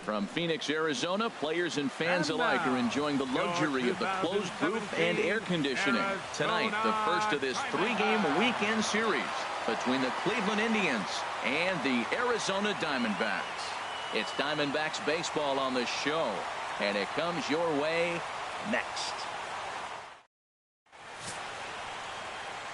From Phoenix, Arizona, players and fans alike are enjoying the luxury of the closed roof and air conditioning. Tonight, the first of this 3-game weekend series between the Cleveland Indians and the Arizona Diamondbacks. It's Diamondbacks baseball on the show, and it comes your way next.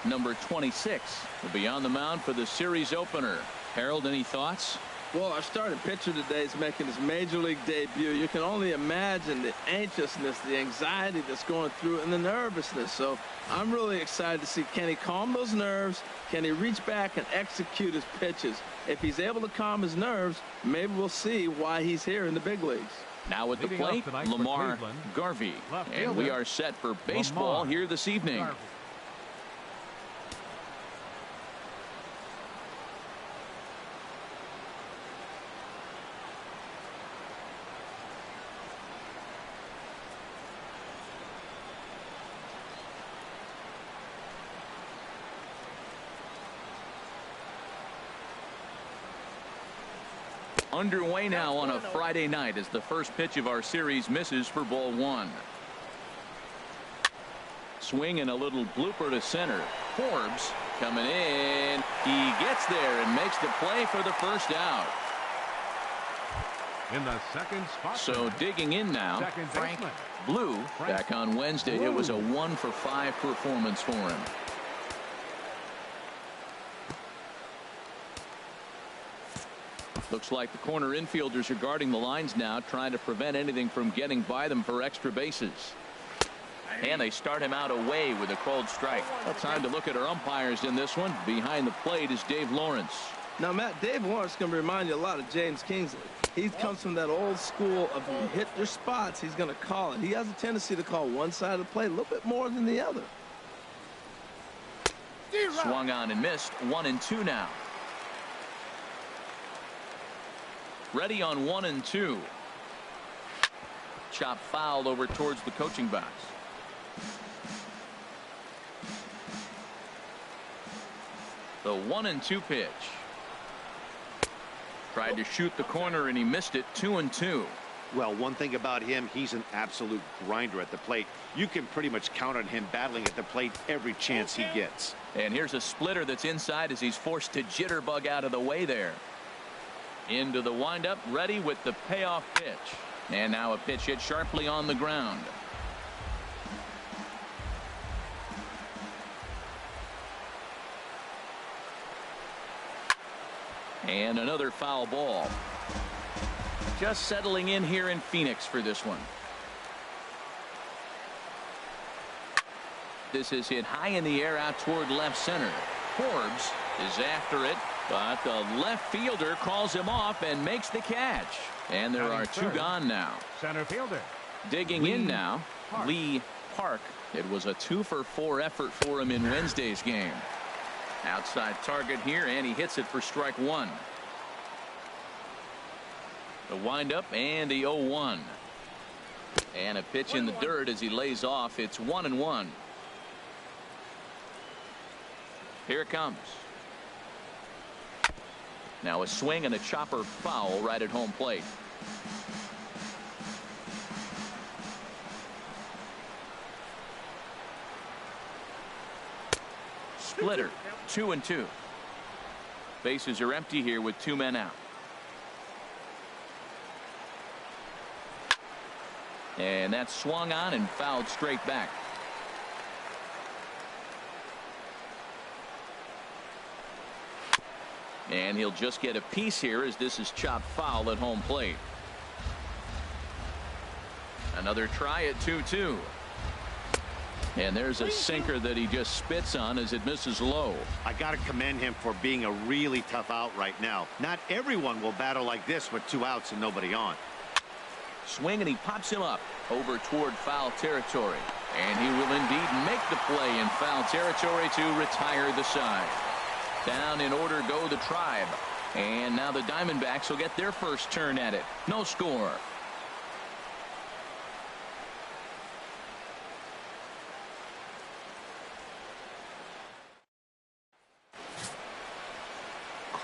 Number 26 will be on the mound for the series opener. Harold, any thoughts? Well, our starting pitcher today is making his major league debut. You can only imagine the anxiousness, the anxiety that's going through, and the nervousness. So I'm really excited to see, can he calm those nerves? Can he reach back and execute his pitches? If he's able to calm his nerves, maybe we'll see why he's here in the big leagues. Now at the plate, Lamar Garvey. And we are set for baseball here this evening. Underway now on a Friday night as the first pitch of our series misses for ball 1. Swing and a little blooper to center. Forbes coming in. He gets there and makes the play for the first out. In the second spot. So digging in now, Frank Blue. Back on Wednesday, it was a 1-for-5 performance for him. Looks like the corner infielders are guarding the lines now, trying to prevent anything from getting by them for extra bases. And they start him out away with a called strike. Well, time to look at our umpires in this one. Behind the plate is Dave Lawrence. Now, Matt, Dave Lawrence is going to remind you a lot of James Kingsley. He comes from that old school of you hit your spots, he's going to call it. He has a tendency to call one side of the plate a little bit more than the other. Swung on and missed. 1-2 now. Ready on 1-2. Chop foul over towards the coaching box. The 1-2 pitch. Tried to shoot the corner and he missed it. 2-2. Well, one thing about him, he's an absolute grinder at the plate. You can pretty much count on him battling at the plate every chance he gets. And here's a splitter that's inside as he's forced to jitterbug out of the way there. Into the windup, ready with the payoff pitch. And now a pitch hit sharply on the ground. And another foul ball. Just settling in here in Phoenix for this one. This is hit high in the air out toward left center. Forbes is after it, but the left fielder calls him off and makes the catch. And there are two gone now. Center fielder. Digging in now, Lee Park. It was a 2-for-4 effort for him in Wednesday's game. Outside target here, and he hits it for strike 1. The windup and the 0-1. And a pitch in the dirt as he lays off. It's 1-1. Here it comes. Now a swing and a chopper foul right at home plate. Splitter. 2-2. Bases are empty here with 2 men out. And that's swung on and fouled straight back. And he'll just get a piece here as this is chopped foul at home plate. Another try at 2-2. And there's a sinker that he just spits on as it misses low. I got to commend him for being a really tough out right now. Not everyone will battle like this with 2 outs and nobody on. Swing and he pops him up over toward foul territory. And he will indeed make the play in foul territory to retire the side. Down in order go the Tribe. And now the Diamondbacks will get their first turn at it. No score.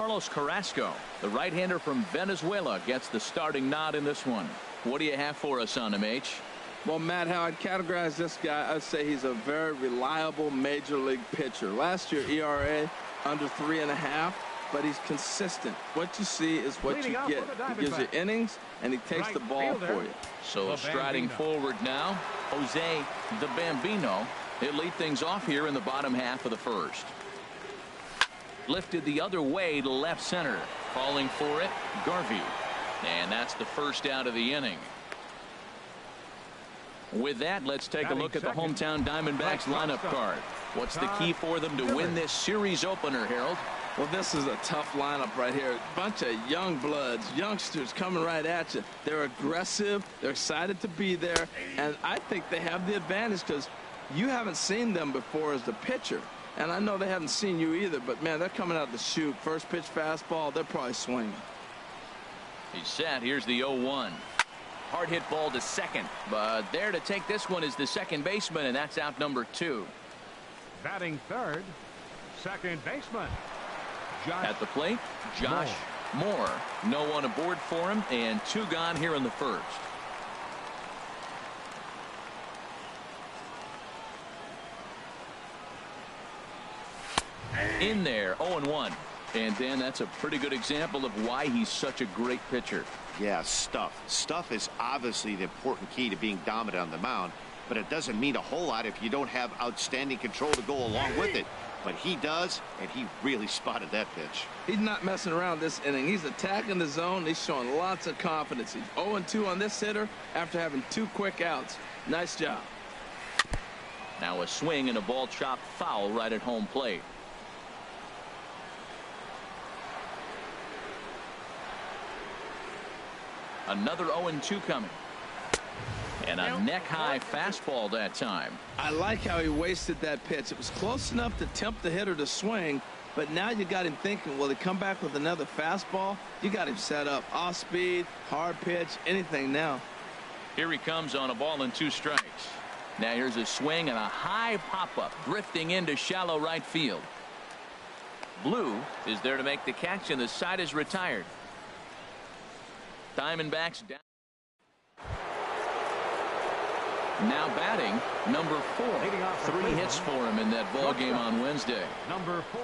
Carlos Carrasco, the right-hander from Venezuela, gets the starting nod in this one. What do you have for us on him, H? Well, Matt, how I'd categorize this guy, I'd say he's a very reliable major league pitcher. Last year, ERA under 3.5, but he's consistent. What you see is what you get. He gives you innings, and he takes the ball for you. So striding forward now, Jose the Bambino. He'll lead things off here in the bottom half of the first. Lifted the other way to left center. Calling for it, Garvey. And that's the first out of the inning. With that, let's take a look at the hometown Diamondbacks lineup card. What's the key for them to win this series opener, Harold? Well, this is a tough lineup right here. A bunch of young bloods, youngsters coming right at you. They're aggressive. They're excited to be there. And I think they have the advantage because you haven't seen them before as the pitcher. And I know they haven't seen you either. But, man, they're coming out to shoot. First pitch fastball, they're probably swinging. He's set. Here's the 0-1. Hard hit ball to second. But there to take this one is the second baseman, and that's out number 2. Batting third, second baseman. At the plate, Josh Moore. No one aboard for him, and 2 gone here in the first. In there, 0-1. And Dan, that's a pretty good example of why he's such a great pitcher. Yeah, stuff is obviously the important key to being dominant on the mound, but it doesn't mean a whole lot if you don't have outstanding control to go along with it. But he does, and he really spotted that pitch. He's not messing around this inning. He's attacking the zone. He's showing lots of confidence. He's 0-2 on this hitter after having 2 quick outs. Nice job. Now a swing and a ball chopped foul right at home plate. Another 0-2 coming. And a neck-high fastball that time. I like how he wasted that pitch. It was close enough to tempt the hitter to swing, but now you got him thinking, will he come back with another fastball? You got him set up. Off speed, hard pitch, anything now. Here he comes on a ball and 2 strikes. Now here's a swing and a high pop-up, drifting into shallow right field. Blue is there to make the catch, and the side is retired. Diamondbacks down. Now batting, number 4. 3 hits for him in that ball game on Wednesday. Number 4.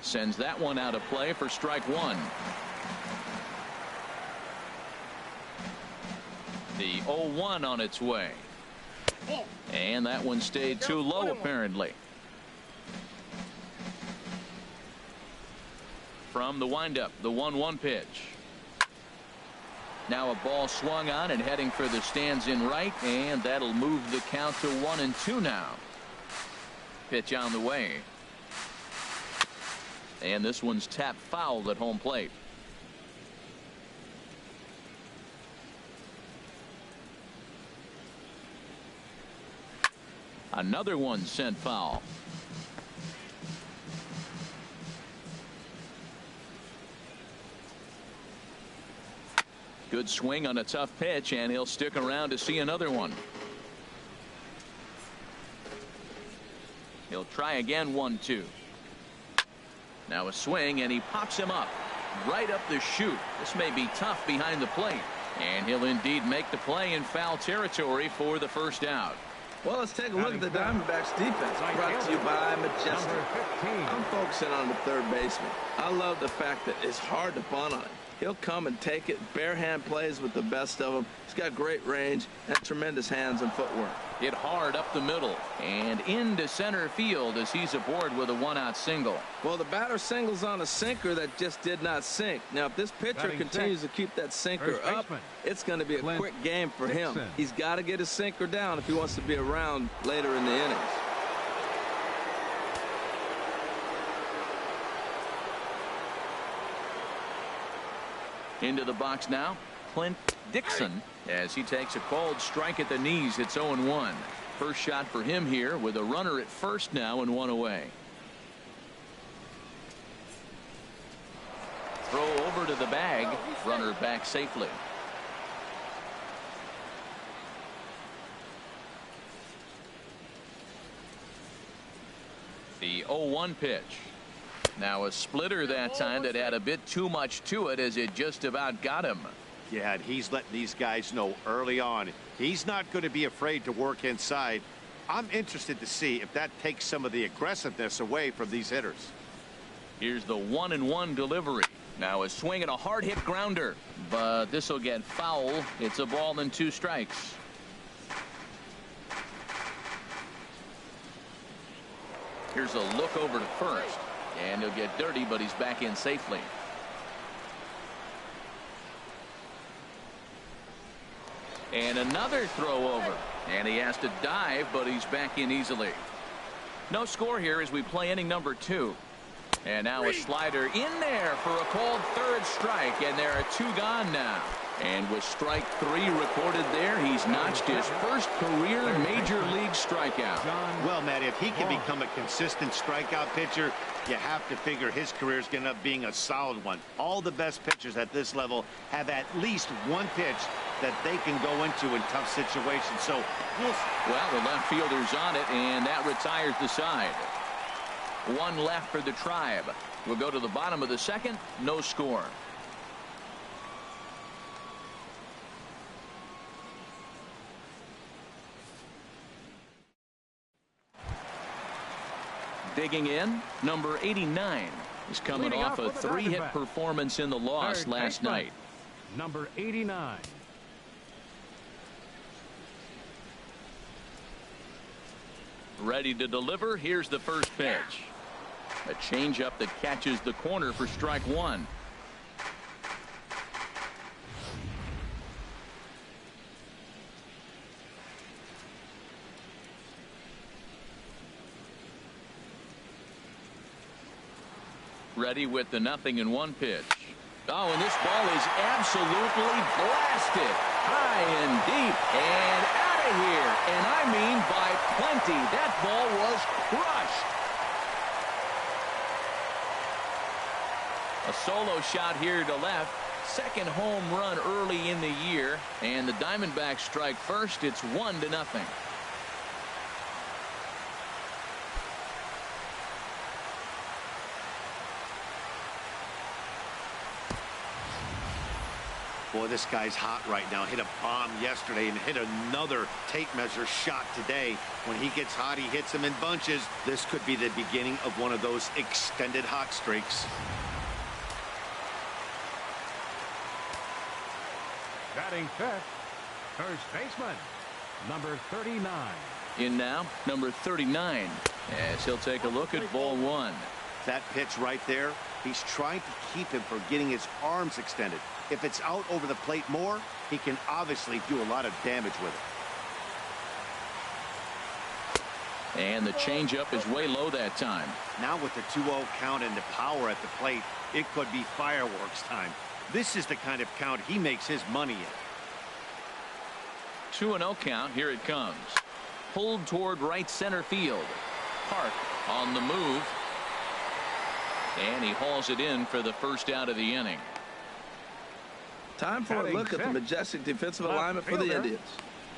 Sends that one out of play for strike 1. The 0-1 on its way. And that one stayed too low apparently. From the windup, the 1-1 pitch. Now a ball swung on and heading for the stands in right, and that'll move the count to 1-2 now. Pitch on the way. And this one's tapped foul at home plate. Another one sent foul. Good swing on a tough pitch, and he'll stick around to see another one. He'll try again. 1-2. Now a swing, and he pops him up right up the chute. This may be tough behind the plate, and he'll indeed make the play in foul territory for the first out. Well, let's take a look at the Diamondbacks defense, brought to you by Majestic. I'm focusing on the third baseman. I love the fact that it's hard to bunt on him. He'll come and take it. Bare hand plays with the best of them. He's got great range and tremendous hands and footwork. Hit hard up the middle and into center field as he's aboard with a 1-out single. Well, the batter singles on a sinker that just did not sink. Now, if this pitcher continues to keep that sinker up, it's going to be a quick game for him. He's got to get his sinker down if he wants to be around later in the innings. Into the box now, Clint Dixon, as he takes a called strike at the knees. It's 0-1. First shot for him here with a runner at first now and 1 away. Throw over to the bag. Runner back safely. The 0-1 pitch. Now a splitter that time that had a bit too much to it as it just about got him. Yeah, and he's letting these guys know early on he's not going to be afraid to work inside. I'm interested to see if that takes some of the aggressiveness away from these hitters. Here's the 1-1 delivery. Now a swing and a hard hit grounder, but this will get foul. It's a ball and 2 strikes. Here's a look over to first, and he'll get dirty, but he's back in safely. And another throw over, and he has to dive, but he's back in easily. No score here as we play inning number 2. And now a slider in there for a called 3rd strike, and there are 2 gone now. And with strike 3 recorded there, he's notched his first career major league strikeout. Well, Matt, if he can become a consistent strikeout pitcher, you have to figure his career is going to end up being a solid one. All the best pitchers at this level have at least one pitch that they can go into in tough situations. So, well, the left fielder's on it, and that retires the side. 1 left for the Tribe. We'll go to the bottom of the 2nd. No score. Digging in, number 89 is coming off a 3-hit performance in the loss last night. Number 89. Ready to deliver. Here's the first pitch. A changeup that catches the corner for strike 1. Ready with the 0-1 pitch. Oh, and this ball is absolutely blasted high and deep and out of here. And I mean by plenty. That ball was crushed. A solo shot here to left. 2nd home run early in the year. And the Diamondbacks strike first. It's 1-0. Boy, this guy's hot right now. Hit a bomb yesterday and hit another tape measure shot today. When he gets hot, he hits them in bunches. This could be the beginning of one of those extended hot streaks. Batting 5th, first baseman, number 39. In now, number 39, as he'll take a look at ball 1. That pitch right there, he's trying to keep him from getting his arms extended. If it's out over the plate more, he can obviously do a lot of damage with it. And the changeup is way low that time. Now with the 2-0 count and the power at the plate, it could be fireworks time. This is the kind of count he makes his money in. 2-0 count. Here it comes. Pulled toward right center field. Park on the move. And he hauls it in for the first out of the inning. Time for a look at the majestic defensive alignment for the Indians.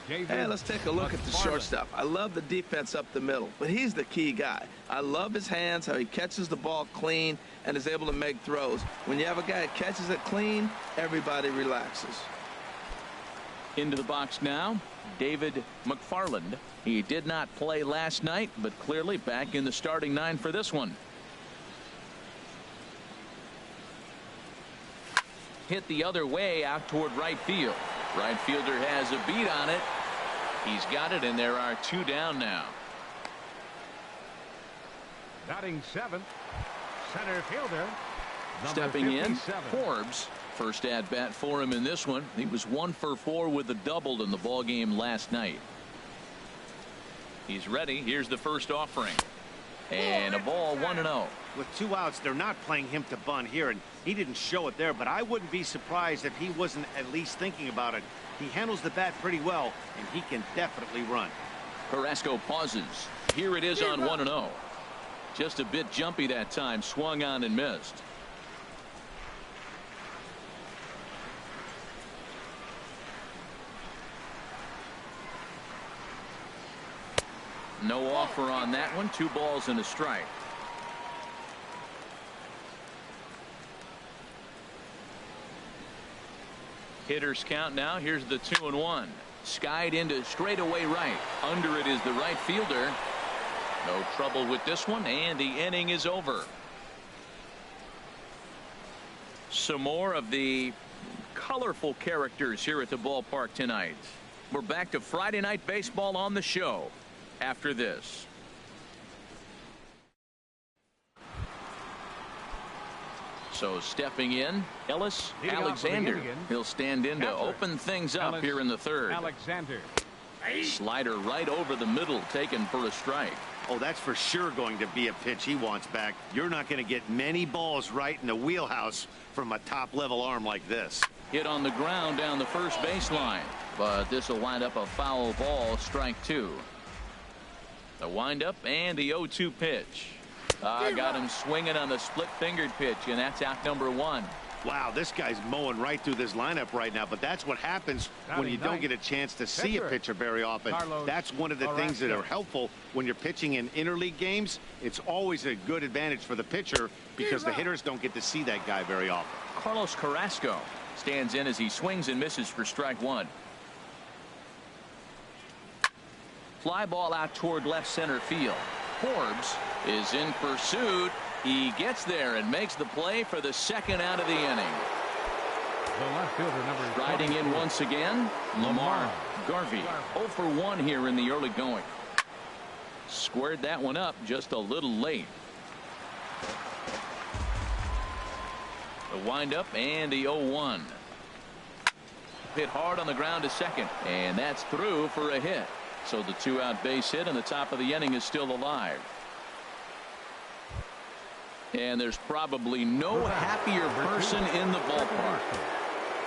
Hey, let's take a look at the shortstop. I love the defense up the middle, but he's the key guy. I love his hands, how he catches the ball clean and is able to make throws. When you have a guy that catches it clean, everybody relaxes. Into the box now, David McFarland. He did not play last night, but clearly back in the starting 9 for this one. Hit the other way out toward right field. Right fielder has a beat on it. He's got it, and there are 2 down now. Batting 7th, center fielder, stepping in, 57. Forbes. First at bat for him in this one. He was 1 for 4 with a double in the ball game last night. He's ready. Here's the first offering. And a ball 1-0. With 2 outs, they're not playing him to bunt here, and he didn't show it there, but I wouldn't be surprised if he wasn't at least thinking about it. He handles the bat pretty well, and he can definitely run. Carrasco pauses. Here it is on 1-0. Just a bit jumpy that time. Swung on and missed. No offer on that one. 2 balls and a strike. Hitters count now. Here's the 2-1. Skied into straightaway right. Under it is the right fielder. No trouble with this one, and the inning is over. Some more of the colorful characters here at the ballpark tonight. We're back to Friday Night Baseball on the show after this. So stepping in, Ellis Alexander. He'll stand in to open things up here in the third. Alexander. Slider right over the middle, taken for a strike. Oh, that's for sure going to be a pitch he wants back. You're not going to get many balls right in the wheelhouse from a top-level arm like this. Hit on the ground down the first baseline, but this will wind up a foul ball, strike 2. The windup and the 0-2 pitch. Got him swinging on the split-fingered pitch, and that's out number 1. Wow, this guy's mowing right through this lineup right now, but that's what happens when you don't get a chance to see a pitcher very often. That's one of the things that are helpful when you're pitching in interleague games. It's always a good advantage for the pitcher because the hitters don't get to see that guy very often. Carlos Carrasco stands in as he swings and misses for strike 1. Fly ball out toward left center field. Forbes is in pursuit. He gets there and makes the play for the second out of the inning. The left fielder, number Riding in once again, Lamar Garvey. 0 for 1 here in the early going. Squared that one up just a little late. The windup and the 0-1. Hit hard on the ground to second, and that's through for a hit. So the 2-out base hit, and the top of the inning is still alive. And there's probably no happier person in the ballpark.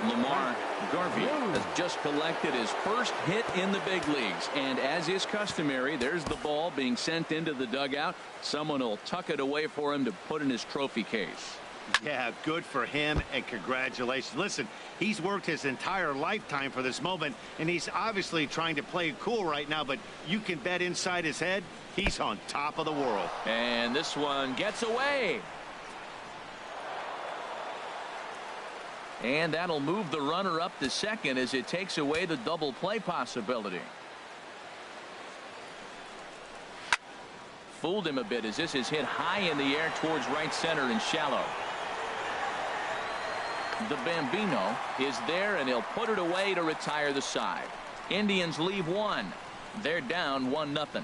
Lamar Garvey has just collected his first hit in the big leagues. And as is customary, there's the ball being sent into the dugout. Someone will tuck it away for him to put in his trophy case. Yeah, good for him, and congratulations. Listen, he's worked his entire lifetime for this moment, and he's obviously trying to play it cool right now, but you can bet inside his head, he's on top of the world. And this one gets away. And that'll move the runner up to second as it takes away the double play possibility. Fooled him a bit as this is hit high in the air towards right center and shallow. The Bambino is there, and he'll put it away to retire the side. Indians leave 1. They're down 1-0.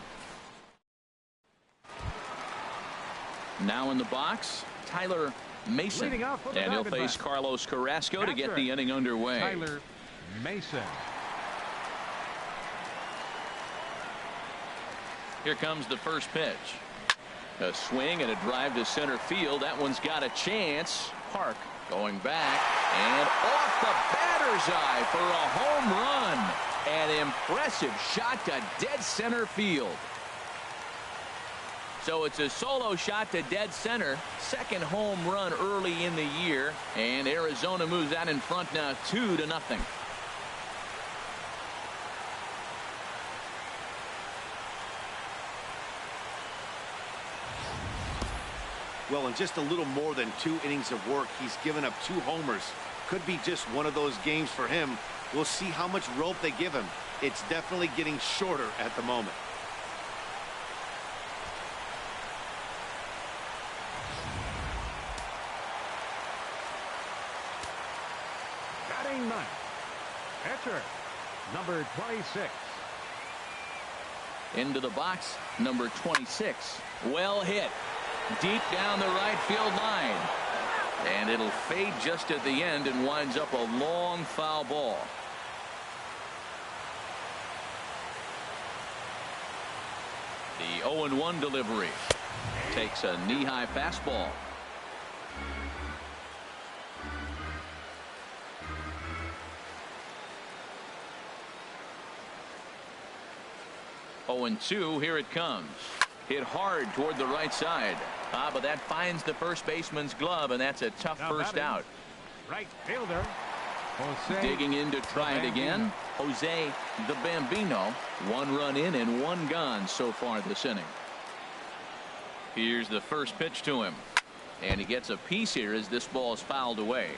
Now in the box, Tyler Mason, and he'll face Carlos Carrasco to get the inning underway. Tyler Mason. Here comes the first pitch. A swing and a drive to center field. That one's got a chance. Park going back and off the batter's eye for a home run. An impressive shot to dead center field. So it's a solo shot to dead center. Second home run early in the year, and Arizona moves out in front now 2-0. Well, in just a little more than 2 innings of work, he's given up 2 homers. Could be just one of those games for him. We'll see how much rope they give him. It's definitely getting shorter at the moment. Batting ninth. Pitcher, number 26. Into the box, number 26. Well hit. Deep down the right field line. And it'll fade just at the end and winds up a long foul ball. The 0-1 delivery. Takes a knee-high fastball. Oh, 0-2, here it comes. Hit hard toward the right side. But that finds the first baseman's glove, and that's a tough first out. Right fielder, Jose Digging in to try it again. Jose the Bambino. 1 run in and 1 gone so far this inning. Here's the first pitch to him. And he gets a piece here as this ball is fouled away.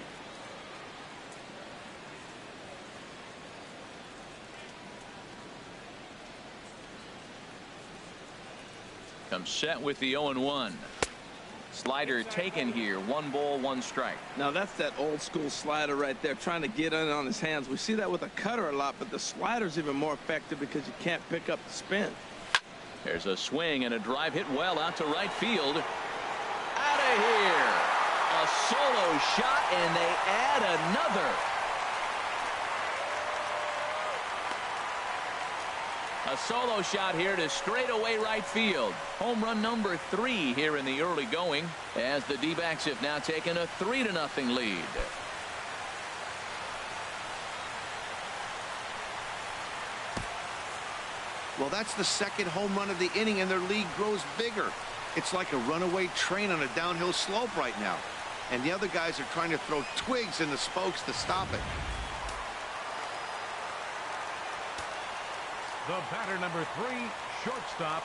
Comes set with the 0-1. Slider taken here. 1 ball, 1 strike. Now that's that old school slider right there, trying to get in on his hands. We see that with a cutter a lot, but the slider's even more effective because you can't pick up the spin. There's a swing and a drive hit well out to right field. Out of here. A solo shot, and they add another. A solo shot here to straightaway right field. Home run number 3 here in the early going, as the D-backs have now taken a 3-0 lead. Well, that's the second home run of the inning, and their lead grows bigger. It's like a runaway train on a downhill slope right now. And the other guys are trying to throw twigs in the spokes to stop it. The batter number 3, shortstop,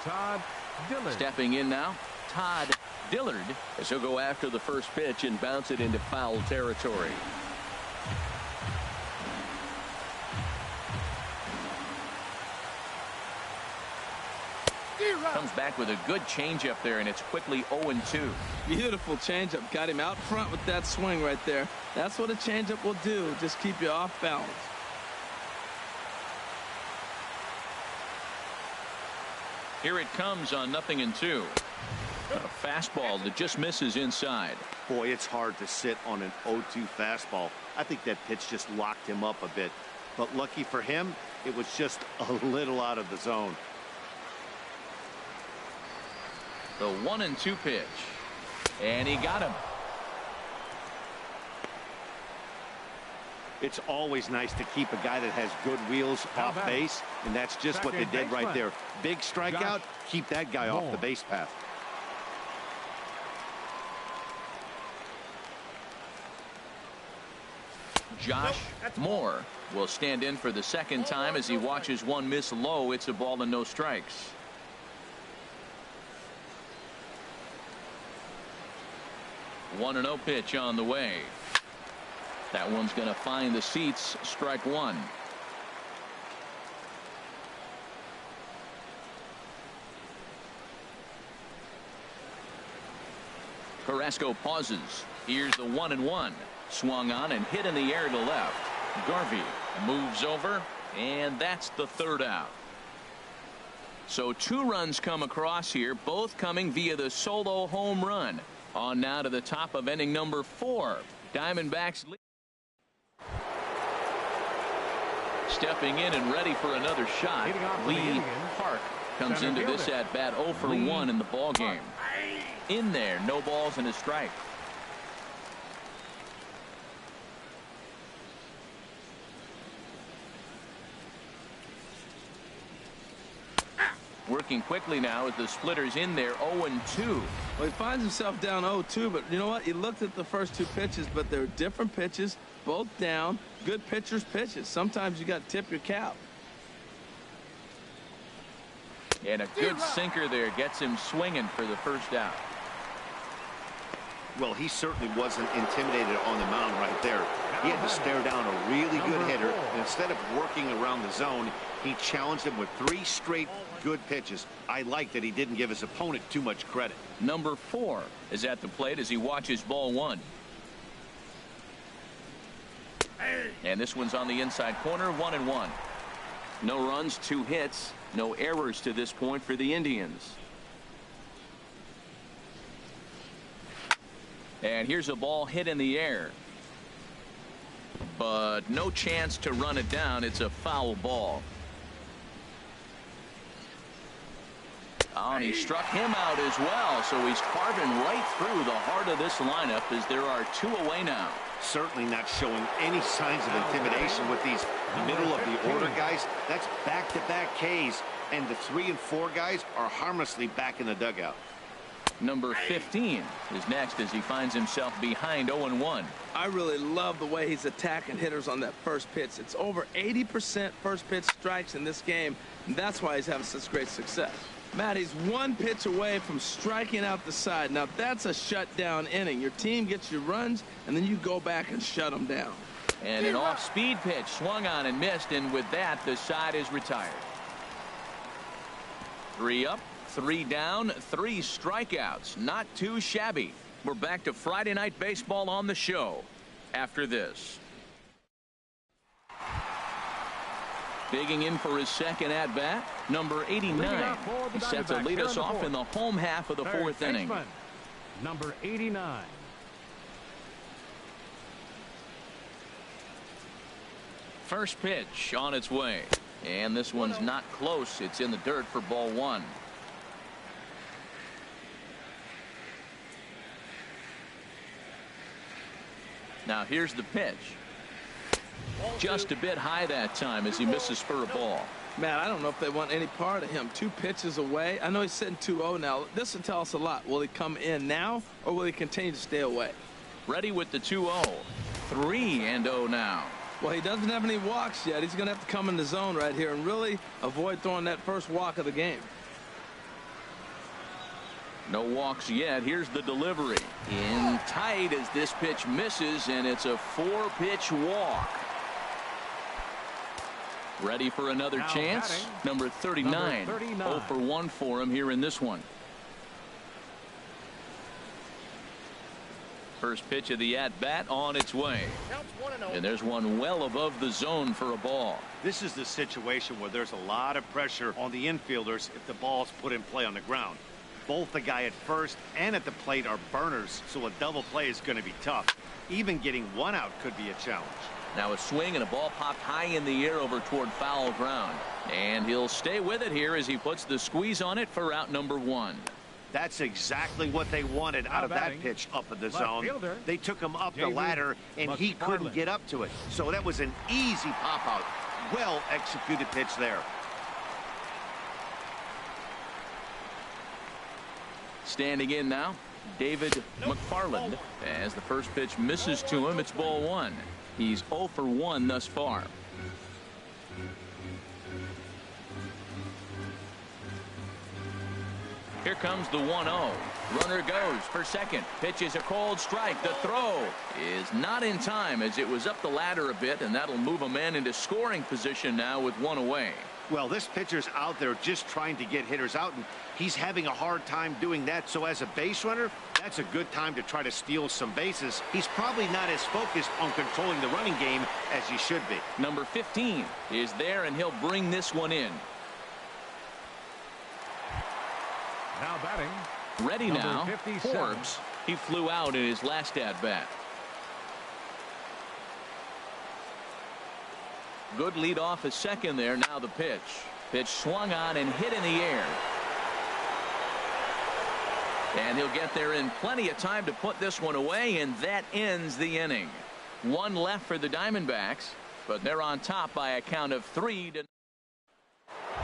Todd Dillard. Stepping in now, Todd Dillard, as he'll go after the first pitch and bounce it into foul territory. Comes back with a good changeup there, and it's quickly 0-2. Beautiful changeup. Got him out front with that swing right there. That's what a changeup will do. Just keep you off balance. Here it comes on 0-2. A fastball that just misses inside. Boy, it's hard to sit on an 0-2 fastball. I think that pitch just locked him up a bit. But lucky for him, it was just a little out of the zone. The 1-2 pitch. And he got him. It's always nice to keep a guy that has good wheels off base, and that's just what they did right there. Big strikeout, keep that guy off the base path. Josh Moore will stand in for the second time as he watches one miss low. It's a ball and no strikes. One and 0 pitch on the way. That one's going to find the seats. Strike one. Carrasco pauses. Here's the 1-1. Swung on and hit in the air to left. Garvey moves over, and that's the third out. So 2 runs come across here, both coming via the solo home run. On now to the top of inning number 4. Diamondbacks lead. Stepping in and ready for another shot. Lee Park comes into this at bat 0 for 1 in the ball game. In there, no balls and a strike. Working quickly now as the splitter's in there. 0-2. Well, he finds himself down 0-2, but you know what? He looked at the first 2 pitches, but they're different pitches, both down. Good pitchers' pitches. Sometimes you got to tip your cap. And a good sinker there gets him swinging for the first out. Well, he certainly wasn't intimidated on the mound right there. He had to stare down a really good hitter, and instead of working around the zone, he challenged him with 3 straight good pitches. I like that he didn't give his opponent too much credit. Number 4 is at the plate as he watches ball 1. And this one's on the inside corner. 1-1. No runs, 2 hits, no errors to this point for the Indians. And here's a ball hit in the air, but no chance to run it down. It's a foul ball. Oh, and he struck him out as well, so he's carving right through the heart of this lineup as there are 2 away now. Certainly not showing any signs of intimidation with these middle of the order guys. That's back-to-back Ks, and the 3 and 4 guys are harmlessly back in the dugout. Number 15 is next as he finds himself behind 0-1. I really love the way he's attacking hitters on that first pitch. It's over 80% first pitch strikes in this game, and that's why he's having such great success. Matt, he's one pitch away from striking out the side. Now, that's a shutdown inning. Your team gets your runs, and then you go back and shut them down. And an off-speed pitch swung on and missed, and with that, the side is retired. 3 up, 3 down, 3 strikeouts. Not too shabby. We're back to Friday Night Baseball on the show after this. Digging in for his second at-bat, number 89. He set to lead us off in the home half of the fourth inning. Number 89. First pitch on its way. And this one's not close. It's in the dirt for ball 1. Now here's the pitch. Just a bit high that time as he misses for a ball. Man, I don't know if they want any part of him. 2 pitches away. I know he's sitting 2-0 now. This will tell us a lot. Will he come in now, or will he continue to stay away? Ready with the 2-0. 3-0 now. Well, he doesn't have any walks yet. He's going to have to come in the zone right here and really avoid throwing that first walk of the game. No walks yet. Here's the delivery. In tight as this pitch misses, and it's a 4-pitch walk. Ready for another chance. Number 39. 0 for 1 for him here in this one. First pitch of the at-bat on its way. And there's one well above the zone for a ball. This is the situation where there's a lot of pressure on the infielders if the ball's put in play on the ground. Both the guy at first and at the plate are burners, so a double play is going to be tough. Even getting one out could be a challenge. Now a swing and a ball popped high in the air over toward foul ground. And he'll stay with it here as he puts the squeeze on it for out number 1. That's exactly what they wanted out of that pitch up in the zone. They took him up the ladder, and he couldn't get up to it. So that was an easy pop-out. Well-executed pitch there. Standing in now, David McFarland. As the first pitch misses to him, it's ball 1. He's 0 for 1 thus far. Here comes the 1-0. Runner goes for second. Pitch is a cold strike. The throw is not in time as it was up the ladder a bit, and that'll move a man into scoring position now with 1 away. Well, this pitcher's out there just trying to get hitters out, and he's having a hard time doing that. So as a base runner, that's a good time to try to steal some bases. He's probably not as focused on controlling the running game as he should be. Number 15 is there, and he'll bring this one in. Now batting. Ready now. 57. Forbes. He flew out in his last at-bat. Good lead off at second there. Now the pitch. Pitch swung on and hit in the air. And he'll get there in plenty of time to put this one away, and that ends the inning. 1 left for the Diamondbacks, but they're on top by a count of 3 to.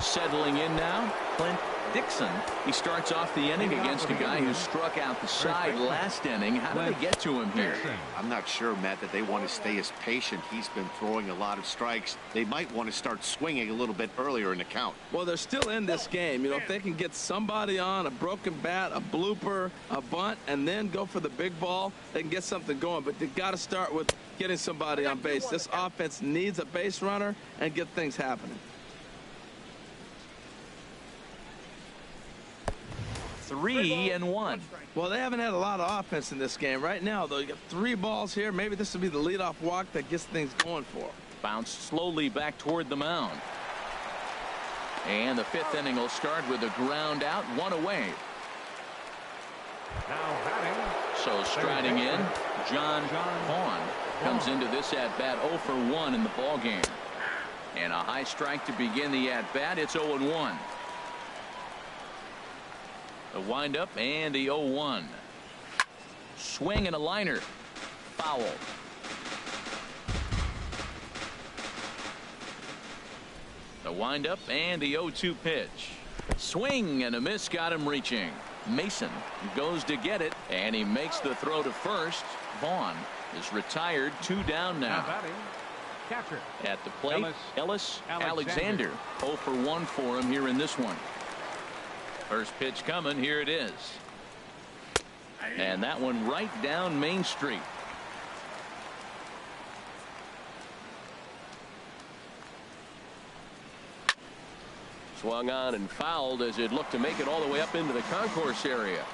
Settling in now, Clint Dixon. He starts off the inning against a guy who struck out the side last inning. How do they get to him here? I'm not sure, Matt, that they want to stay as patient. He's been throwing a lot of strikes. They might want to start swinging a little bit earlier in the count. Well, they're still in this game. You know, if they can get somebody on, a broken bat, a blooper, a bunt, and then go for the big ball, they can get something going. But they got to start with getting somebody on base. This offense needs a base runner and get things happening. 3-1. Well, they haven't had a lot of offense in this game. Right now, though, you got 3 balls here. Maybe this will be the leadoff walk that gets things going for them. Bounced slowly back toward the mound. And the 5th inning will start with a ground out, 1 away. Now batting. So striding in, John Vaughn comes into this at-bat 0 for 1 in the ball game. And a high strike to begin the at-bat. It's 0-1. The windup and the 0-1. Swing and a liner. Foul. The windup and the 0-2 pitch. Swing and a miss got him reaching. Mason goes to get it, and he makes the throw to first. Vaughn is retired. 2 down now. Catcher. At the plate, Ellis Alexander. 0 for 1 for him here in this one. First pitch coming. Here it is. And that one right down Main Street. Swung on and fouled as it looked to make it all the way up into the concourse area.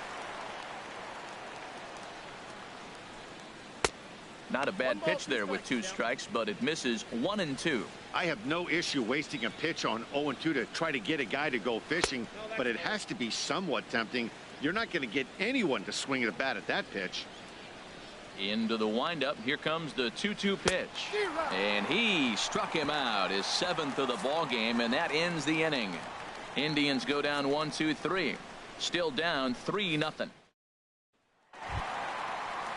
Not a bad pitch there with 2 strikes, but it misses 1 and 2. I have no issue wasting a pitch on 0-2 to try to get a guy to go fishing, but it has to be somewhat tempting. You're not going to get anyone to swing at a bat at that pitch. Into the windup. Here comes the 2-2 pitch. And he struck him out, his 7th of the ball game, and that ends the inning. Indians go down 1-2-3. Still down 3-0.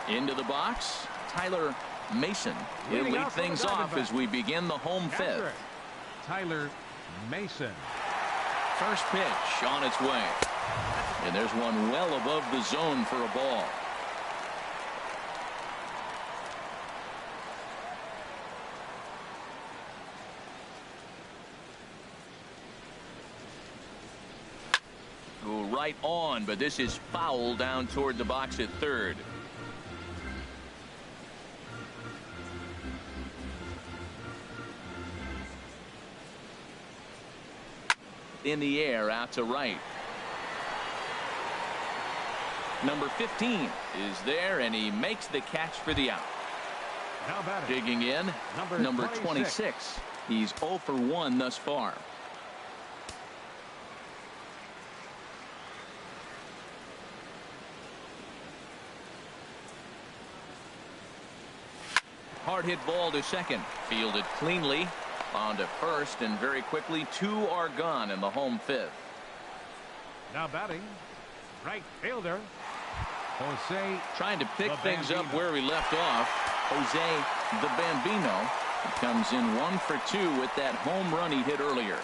Into the box, Tyler Mason. He'll lead things off as we begin the home 5th. Tyler Mason. First pitch on its way. And there's one well above the zone for a ball. Go right on, but this is foul down toward the box at third. In the air out to right. Number 15 is there, and he makes the catch for the out. Now batting. Digging in, number 26. He's 0 for 1 thus far. Hard hit ball to second. Fielded cleanly. On to first, and very quickly 2 are gone in the home 5th. Now batting, right fielder, Jose. Trying to pick things up where we left off. Jose the Bambino comes in 1 for 2 with that home run he hit earlier.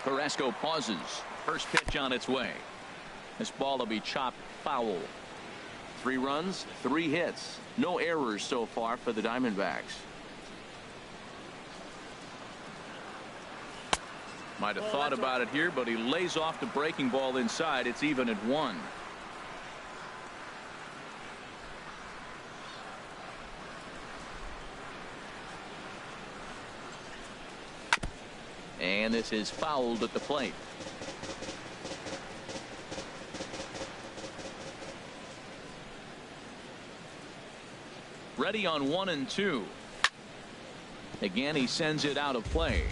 Carrasco pauses. First pitch on its way. This ball will be chopped foul. 3 runs, 3 hits. No errors so far for the Diamondbacks. Might have thought about it here, but he lays off the breaking ball inside. It's even at 1. And this is fouled at the plate. Ready on 1 and 2. Again, he sends it out of play.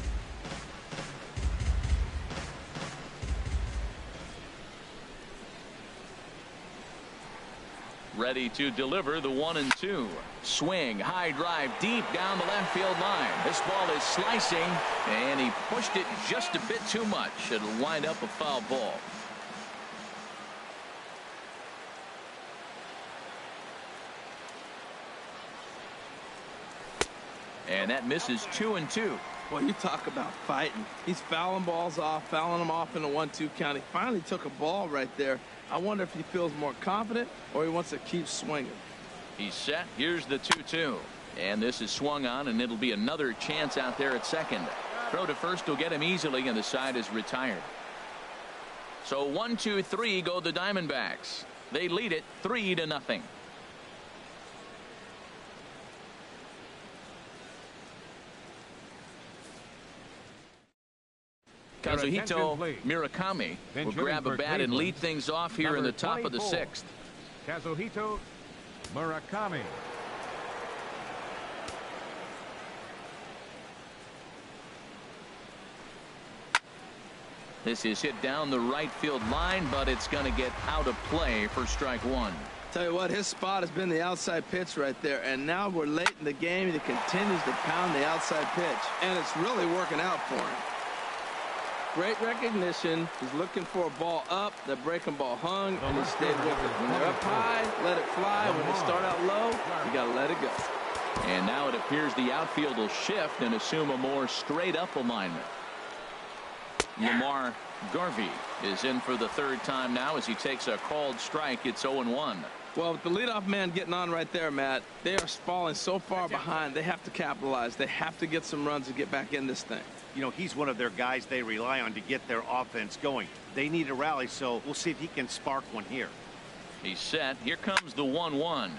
Ready to deliver the 1 and 2. Swing, high drive deep down the left field line. This ball is slicing, and he pushed it just a bit too much. It'll wind up a foul ball. And that misses 2 and 2. Well, you talk about fighting. He's fouling balls off, fouling them off in a 1-2 count. He finally took a ball right there. I wonder if he feels more confident or he wants to keep swinging. He's set. Here's the 2-2. And this is swung on, and it'll be another chance out there at second. Throw to first will get him easily, and the side is retired. So 1-2-3 go the Diamondbacks. They lead it 3-0. Kazuhito Murakami will grab a bat and lead things off here in the top of the 6th. Kazuhito Murakami. This is hit down the right field line, but it's going to get out of play for strike 1. Tell you what, his spot has been the outside pitch right there, and now we're late in the game and he continues to pound the outside pitch, and it's really working out for him. Great recognition. He's looking for a ball up. The breaking ball hung, and he stayed with it. When they're up high, let it fly. When they start out low, you got to let it go. And now it appears the outfield will shift and assume a more straight up alignment. Lamar Garvey is in for the third time now as he takes a called strike. It's 0-1. Well, with the leadoff man getting on right there, Matt, they are falling so far behind. They have to capitalize. They have to get some runs to get back in this thing. You know, he's one of their guys they rely on to get their offense going. They need a rally, so we'll see if he can spark one here. He's set. Here comes the 1-1.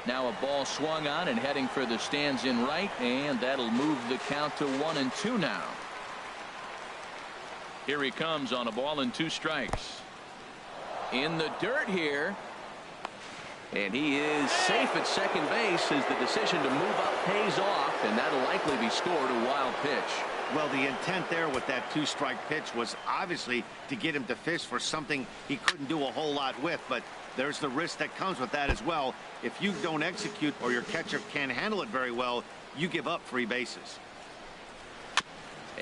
Now a ball swung on and heading for the stands in right, and that'll move the count to 1-2 now. Here he comes on a ball and 2 strikes. In the dirt here. And he is safe at second base as the decision to move up pays off, and that'll likely be scored a wild pitch. Well, the intent there with that 2-strike pitch was obviously to get him to fish for something he couldn't do a whole lot with, but there's the risk that comes with that as well. If you don't execute or your catcher can't handle it very well, you give up 3 bases.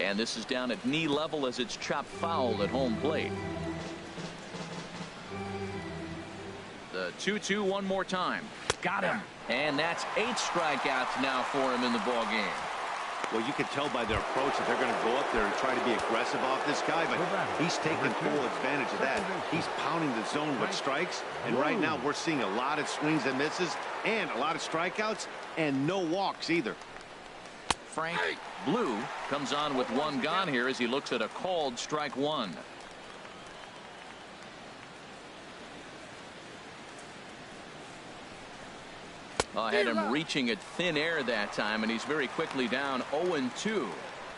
And this is down at knee level as it's chopped foul at home plate. The 2-2 one more time. Got him. And that's 8 strikeouts now for him in the ball game. Well, you can tell by their approach that they're going to go up there and try to be aggressive off this guy, but he's taking full advantage of that. He's pounding the zone with strikes, and right now we're seeing a lot of swings and misses and a lot of strikeouts and no walks either. Frank Blue comes on with 1 gone here as he looks at a called strike 1. Had him reaching at thin air that time, and he's very quickly down 0-2.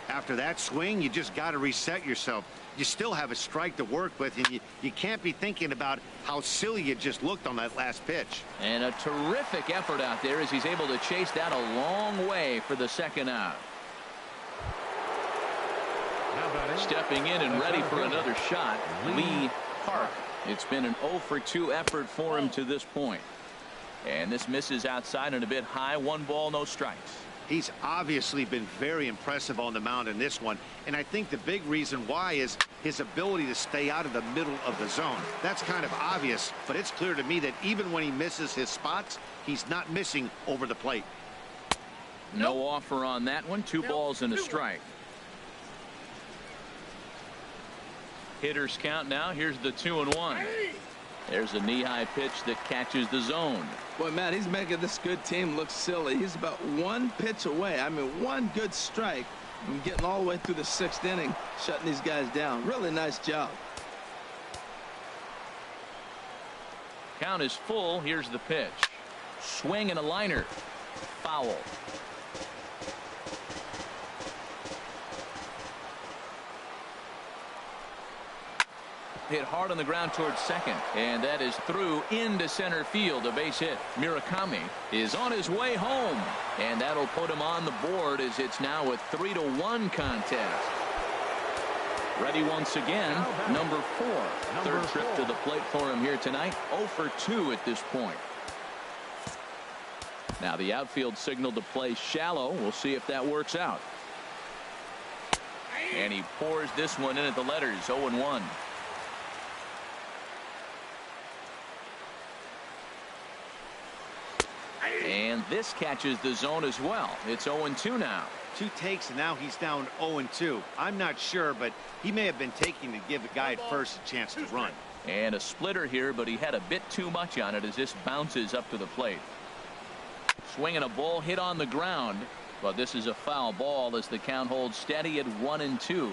After that swing, you just got to reset yourself. You still have a strike to work with, and you can't be thinking about how silly you just looked on that last pitch. And a terrific effort out there as he's able to chase that a long way for the second out. Stepping in and ready for another shot, Lee Park. It's been an 0-for-2 effort for him to this point. And this misses outside and a bit high. 1 ball, no strikes. He's obviously been very impressive on the mound in this one, and I think the big reason why is his ability to stay out of the middle of the zone. That's kind of obvious, but it's clear to me that even when he misses his spots, he's not missing over the plate. No offer on that one. 2 balls and a strike. Hitters count now. Here's the 2-1. There's a knee-high pitch that catches the zone. Boy, Matt, he's making this good team look silly. He's about 1 pitch away. I mean, 1 good strike from getting all the way through the 6th inning, shutting these guys down. Really nice job. Count is full. Here's the pitch. Swing and a liner. Foul. Hit hard on the ground towards second, and that is through into center field. A base hit. Murakami is on his way home, and that'll put him on the board as it's now a 3-1 contest. Ready once again, number 4. Third trip to the plate for him here tonight. 0-for-2 at this point. Now the outfield signal to play shallow. We'll see if that works out. And he pours this one in at the letters. 0-1. And this catches the zone as well. It's 0-2 now. 2 takes, and now he's down 0-2. I'm not sure, but he may have been taking to give the guy at first a chance to run. And a splitter here, but he had a bit too much on it as this bounces up to the plate. Swinging a ball hit on the ground, but this is a foul ball as the count holds steady at 1-2.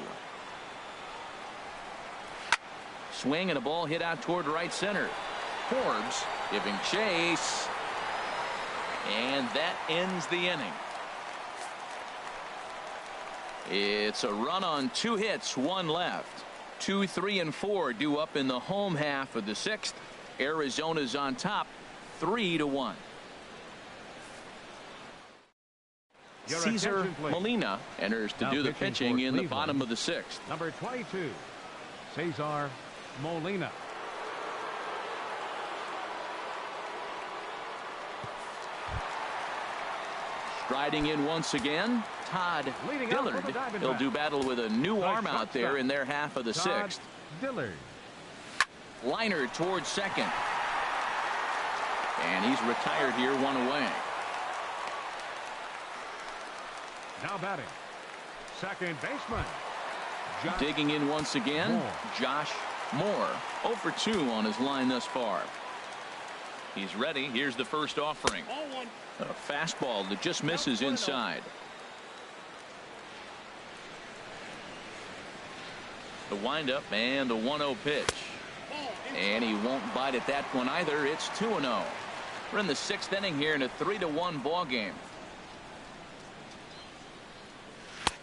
Swing and a ball hit out toward right center. Forbes giving chase. And that ends the inning. It's a run on 2 hits, 1 left. 2, 3, and 4 due up in the home half of the 6th. Arizona's on top, 3-1. Cesar Molina enters to do the pitching in the bottom of the 6th. Number 22, Cesar Molina. Striding in once again, Todd Dillard. He'll do battle with a new arm out there in their half of the 6th. Dillard. Liner towards second. And he's retired here, 1 away. Now batting, second baseman, Digging in once again, Josh Moore. 0 for 2 on his line thus far. He's ready. Here's the first offering. A fastball that just misses inside. The windup and the 1-0 pitch. And he won't bite at that one either. It's 2-0. We're in the 6th inning here in a 3-1 ball game.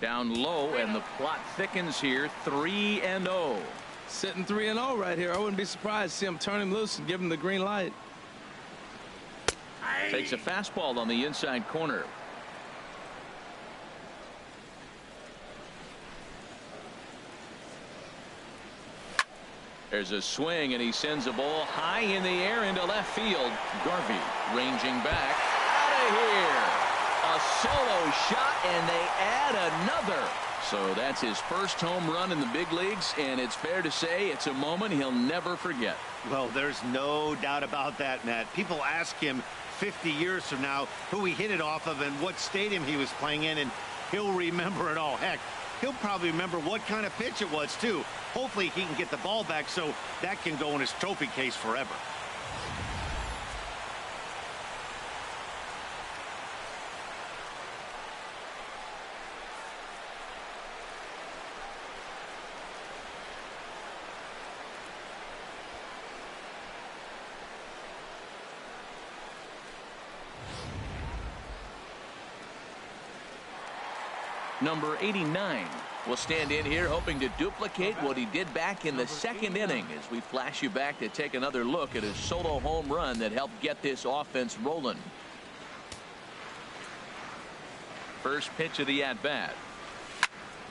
Down low, and the plot thickens here. 3-0. Sitting 3-0 right here. I wouldn't be surprised to see him turn him loose and give him the green light. Takes a fastball on the inside corner. There's a swing, and he sends a ball high in the air into left field. Garvey ranging back. Out of here. A solo shot, and they add another. So that's his first home run in the big leagues, and it's fair to say it's a moment he'll never forget. Well, there's no doubt about that, Matt. People ask him 50 years from now who he hit it off of and what stadium he was playing in, and he'll remember it all. Heck, he'll probably remember what kind of pitch it was, too. Hopefully he can get the ball back so that can go in his trophy case forever. Number 89 will stand in here hoping to duplicate what he did back in the 2nd inning as we flash you back to take another look at his solo home run that helped get this offense rolling. First pitch of the at-bat.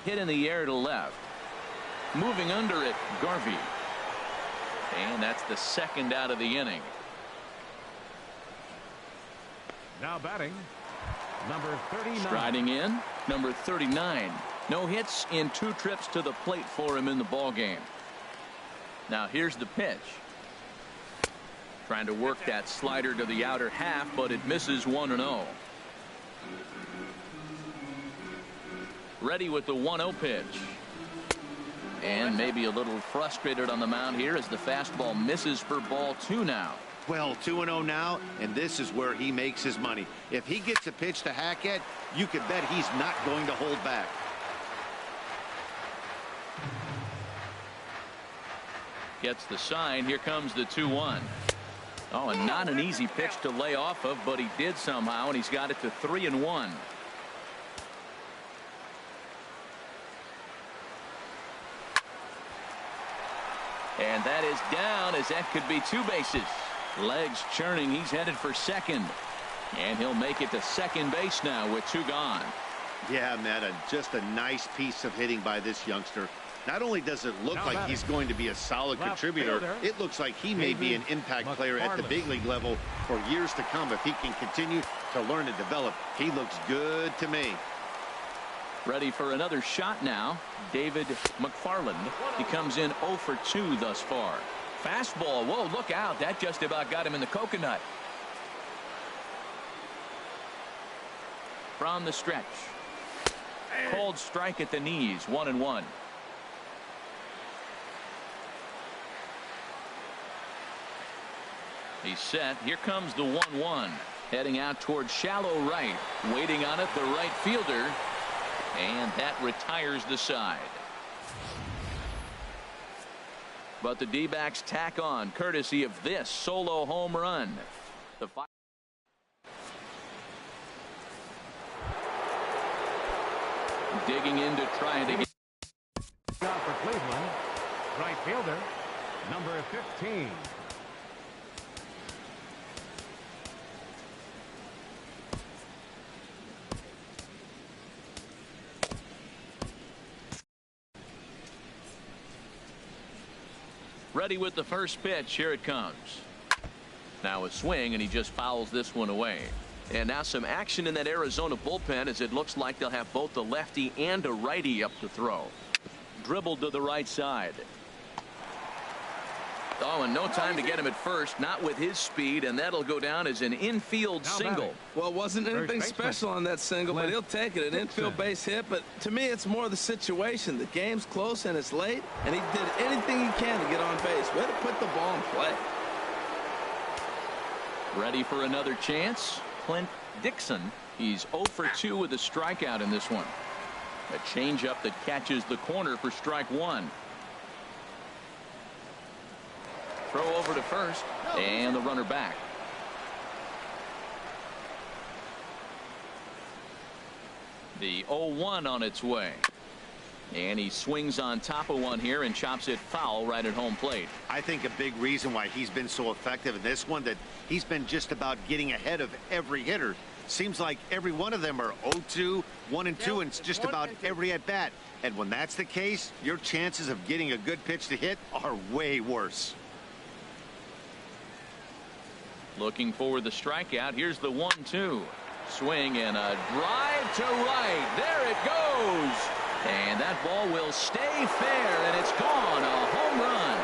Hit in the air to left. Moving under it, Garvey. And that's the 2nd out of the inning. Now batting, number 39. Striding in, number 39. No hits in 2 trips to the plate for him in the ball game. Now here's the pitch. Trying to work that slider to the outer half, but it misses 1-0. Ready with the 1-0 pitch. And maybe a little frustrated on the mound here as the fastball misses for ball 2 now. Well, 2-0 now, and this is where he makes his money. If he gets a pitch to hack at, you can bet he's not going to hold back. Gets the sign. Here comes the 2-1. Oh, and not an easy pitch to lay off of, but he did somehow, and he's got it to 3-1. And that is down, as that could be 2 bases. Legs churning. He's headed for second. And he'll make it to second base now with 2 gone. Yeah, Matt, just a nice piece of hitting by this youngster. Not only does it look like he's going to be a solid contributor, it looks like he may be an impact player at the big league level for years to come if he can continue to learn and develop. He looks good to me. Ready for another shot now. David McFarland. He comes in 0 for 2 thus far. Fastball. Whoa, look out. That just about got him in the coconut. From the stretch. Cold strike at the knees. 1-1. He's set. Here comes the 1-1. Heading out towards shallow right. Waiting on it, the right fielder. And that retires the side. But the D-backs tack on courtesy of this solo home run. The digging in to try it again. Out for Cleveland, right fielder, number 15. Ready with the first pitch. Here it comes. Now a swing, and he just fouls this one away. And now some action in that Arizona bullpen, as it looks like they'll have both a lefty and a righty up to throw. Dribbled to the right side. Oh, and no time to get him at first, not with his speed, and that'll go down as an infield single. Well, it wasn't anything special on that single, but he'll take it, an infield base hit. But to me, it's more the situation. The game's close and it's late, and he did anything he can to get on base. Way to put the ball in play. Ready for another chance. Clint Dixon. He's 0 for 2 with a strikeout in this one. A changeup that catches the corner for strike one. Throw over to first, and the runner back. The 0-1 on its way. And he swings on top of one here and chops it foul right at home plate. I think a big reason why he's been so effective in this one, that he's been just about getting ahead of every hitter. Seems like every one of them are 0-2, 1-2, and it's just about every at bat. And when that's the case, your chances of getting a good pitch to hit are way worse. Looking for the strikeout. Here's the 1-2. Swing and a drive to right. There it goes. And that ball will stay fair, and it's gone. A home run.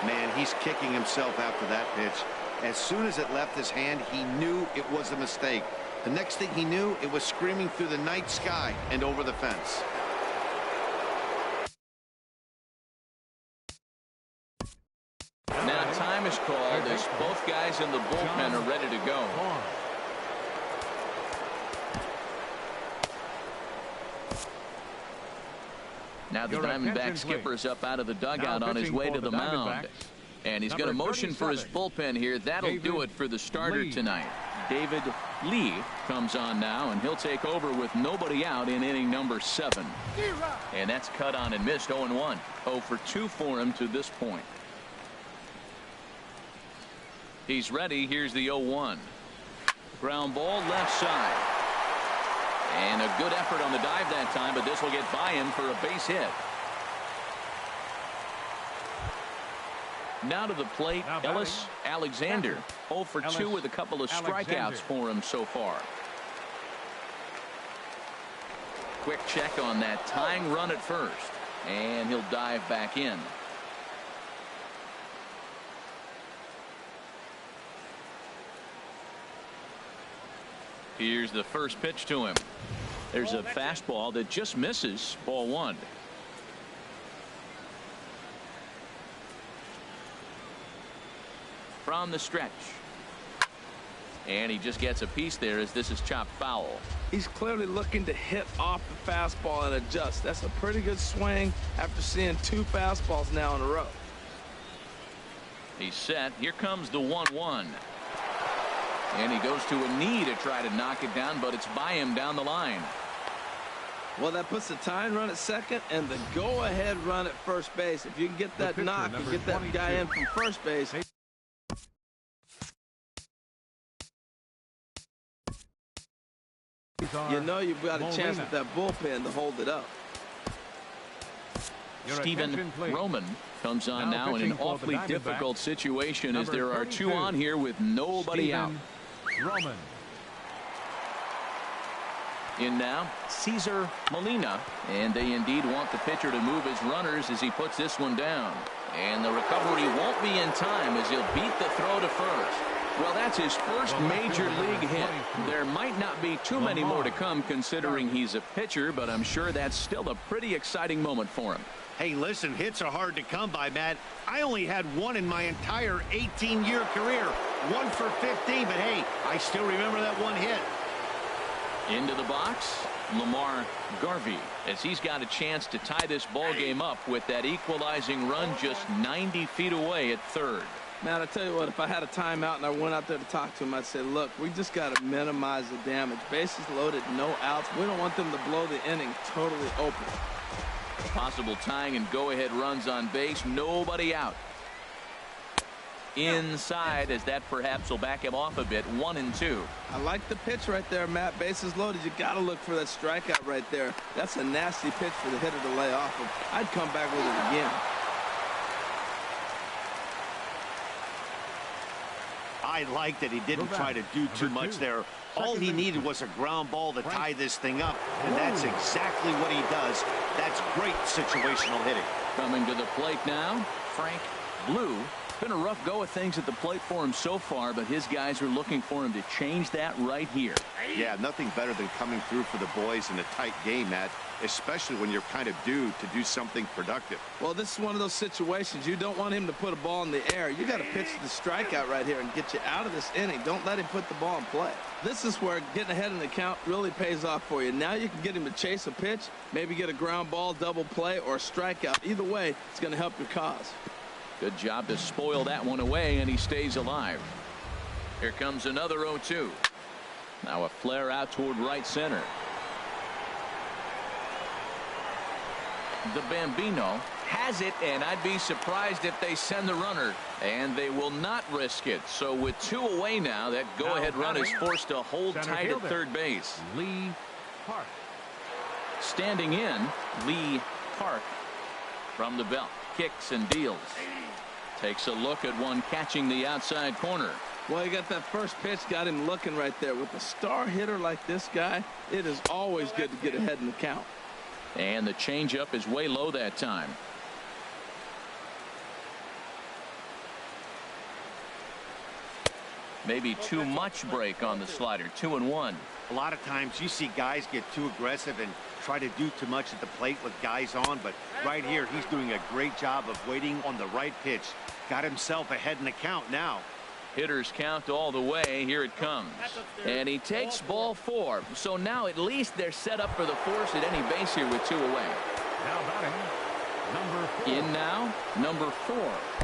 Man, he's kicking himself after that pitch. As soon as it left his hand, he knew it was a mistake. The next thing he knew, it was screaming through the night sky and over the fence. Now time is called as both guys in the bullpen are ready to go. Now the Diamondback skipper's up out of the dugout on his way to the mound. And he's going to motion for his bullpen here. That'll do it for the starter tonight. David Lee comes on now, and he'll take over with nobody out in inning number 7. And that's cut on and missed. 0-1. 0 for 2 for him to this point. He's ready. Here's the 0-1. Ground ball left side. And a good effort on the dive that time, but this will get by him for a base hit. Now to the plate, Ellis Alexander. 0 for 2 with a couple of strikeouts for him so far. Quick check on that tying run at first. And he'll dive back in. Here's the first pitch to him. There's a fastball that just misses. Ball 1. From the stretch. And he just gets a piece there as this is chopped foul. He's clearly looking to hit off the fastball and adjust. That's a pretty good swing after seeing 2 fastballs now in a row. He's set. Here comes the 1-1. And he goes to a knee to try to knock it down, but it's by him down the line. Well, that puts the tying run at second and the go-ahead run at first base. If you can get that knock and get that guy in from first base. You know you've got a chance with that bullpen to hold it up. Stephen Roman comes on now in an awfully difficult situation as there are 2 on here with nobody out. Roman. In now, Cesar Molina, and they indeed want the pitcher to move his runners as he puts this one down. And the recovery won't be in time as he'll beat the throw to first. Well, that's his first major league hit. There might not be too many more to come considering he's a pitcher, but I'm sure that's still a pretty exciting moment for him. Hey, listen, hits are hard to come by, Matt. I only had 1 in my entire 18-year career. 1 for 15, but hey, I still remember that 1 hit. Into the box, Lamar Garvey, as he's got a chance to tie this ball game up with that equalizing run just 90 feet away at third. Man, I tell you what, if I had a timeout and I went out there to talk to him, I'd say, look, we just got to minimize the damage. Bases loaded, no outs. We don't want them to blow the inning totally open. Possible tying and go-ahead runs on base. Nobody out. Inside, as that perhaps will back him off a bit. 1-2. I like the pitch right there, Matt. Bases loaded. You got to look for that strikeout right there. That's a nasty pitch for the hitter to lay off of. I'd come back with it again. I like that he didn't try to do too much there. All he needed was a ground ball to tie this thing up, and that's exactly what he does. That's great situational hitting. Coming to the plate now, Frank Blue. Been a rough go of things at the plate for him so far, but his guys are looking for him to change that right here. Yeah, nothing better than coming through for the boys in a tight game, Matt, especially when you're kind of due to do something productive. Well, this is one of those situations you don't want him to put a ball in the air. You got to pitch the strikeout right here and get you out of this inning. Don't let him put the ball in play. This is where getting ahead in the count really pays off for you. Now you can get him to chase a pitch, maybe get a ground ball, double play, or a strikeout. Either way, it's going to help your cause. Good job to spoil that one away, and he stays alive. Here comes another 0-2. Now a flare out toward right center. The Bambino has it, and I'd be surprised if they send the runner, and they will not risk it. So with 2 away now, that go-ahead run is forced to hold tight at third base. Lee Park. Standing in, Lee Park from the belt. Kicks and deals. Takes a look at one catching the outside corner. Well, he got that first pitch, got him looking right there. With a star hitter like this guy, it is always good to get ahead in the count. And the changeup is way low that time. Maybe too much break on the slider. 2-1. A lot of times you see guys get too aggressive and try to do too much at the plate with guys on, but right here he's doing a great job of waiting on the right pitch. Got himself ahead in the count now. Hitters count all the way. Here it comes. And he takes ball 4. So now at least they're set up for the force at any base here with 2 away. Now batting, number 4. In now, number 4.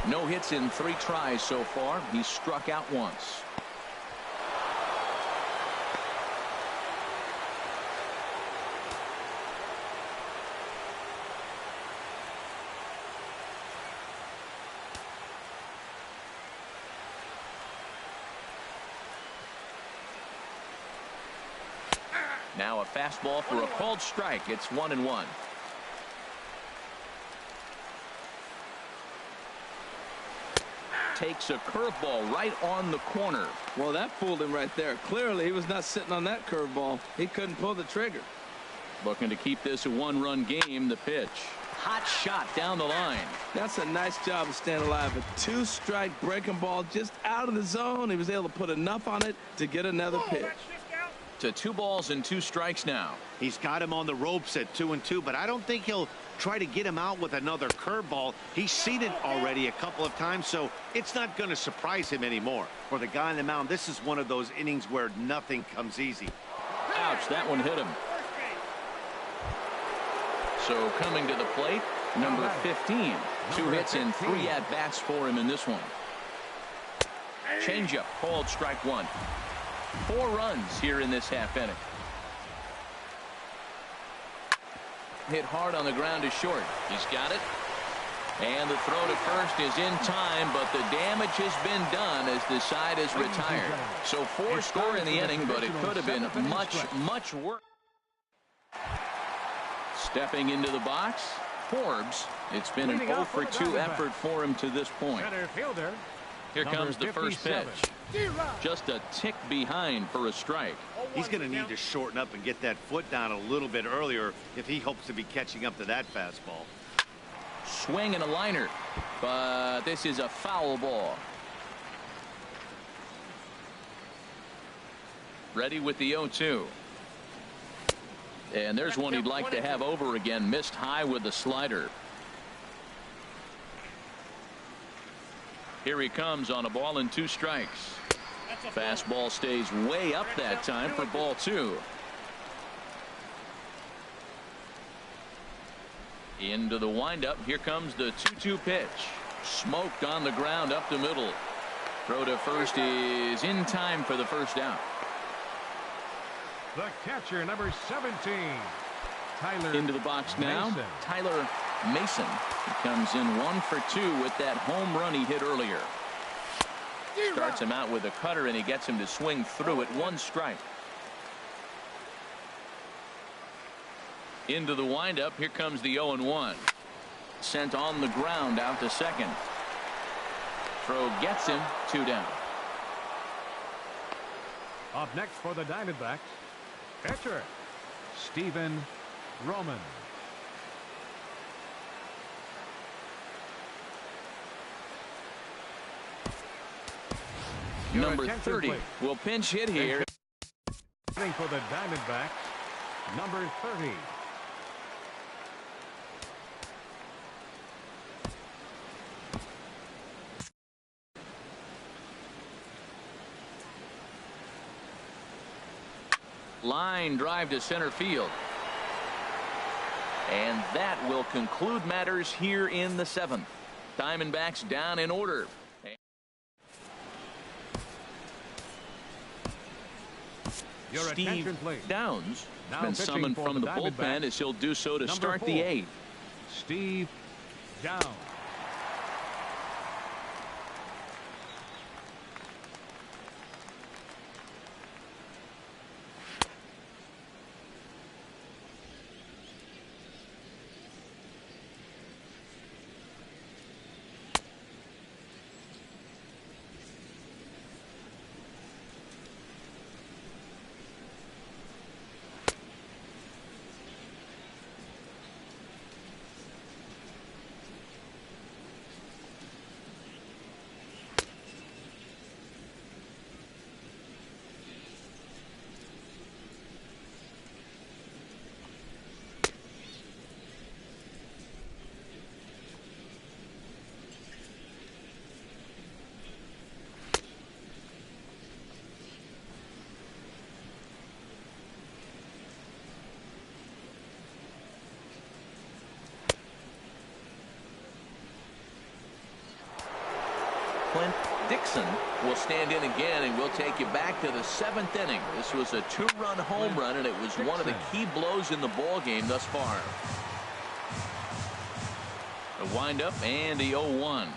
No hits in 3 tries so far. He's struck out once. Now a fastball for a called strike. It's 1-1. Takes a curveball right on the corner. Well, that fooled him right there. Clearly, he was not sitting on that curveball. He couldn't pull the trigger. Looking to keep this a 1-run game. The pitch. Hot shot down the line. That's a nice job of staying alive. A 2-strike breaking ball just out of the zone. He was able to put enough on it to get another pitch. To 2 balls and 2 strikes now. He's got him on the ropes at 2-2, but I don't think he'll try to get him out with another curveball. He's seen it already a couple of times, so it's not going to surprise him anymore. For the guy on the mound, this is one of those innings where nothing comes easy. Ouch, that one hit him. So coming to the plate, number 15. 2 hits and 3 at-bats for him in this one. Changeup, called strike 1. 4 runs here in this half inning. Hit hard on the ground is short. He's got it. And the throw to first is in time, but the damage has been done as the side is retired. So 4 score in the inning, but it could have been much worse. Stepping into the box, Forbes. It's been an 0 for 2 effort for him to this point. Center fielder. Here comes the first pitch. Just a tick behind for a strike. He's going to need to shorten up and get that foot down a little bit earlier if he hopes to be catching up to that fastball. Swing and a liner, but this is a foul ball. Ready with the 0-2. And there's one he'd like to have over again. Missed high with the slider. Here he comes on a ball and 2 strikes. Fastball stays way up that time for ball 2. Into the windup. Here comes the 2-2 pitch. Smoked on the ground up the middle. Throw to first is in time for the first out. The catcher, number 17. Tyler Into the box now. Mason. Tyler Mason. He comes in 1 for 2 with that home run he hit earlier. Starts him out with a cutter, and he gets him to swing through it. 1 strike. Into the windup. Here comes the 0-1. Sent on the ground out to second. Throw gets him. 2 down. Up next for the Diamondbacks, pitcher, Stephen Roman. Number 30 will pinch hit here. Hitting for the Diamondbacks, number 30. Line drive to center field. And that will conclude matters here in the 7th. Diamondbacks down in order. Steve Downs has been summoned from the bullpen as he'll do so to start the 8th. Steve Downs. Clint Dixon will stand in again, and we'll take you back to the 7th inning. This was a 2-run home run, and it was one of the key blows in the ball game thus far. A windup and the 0-1.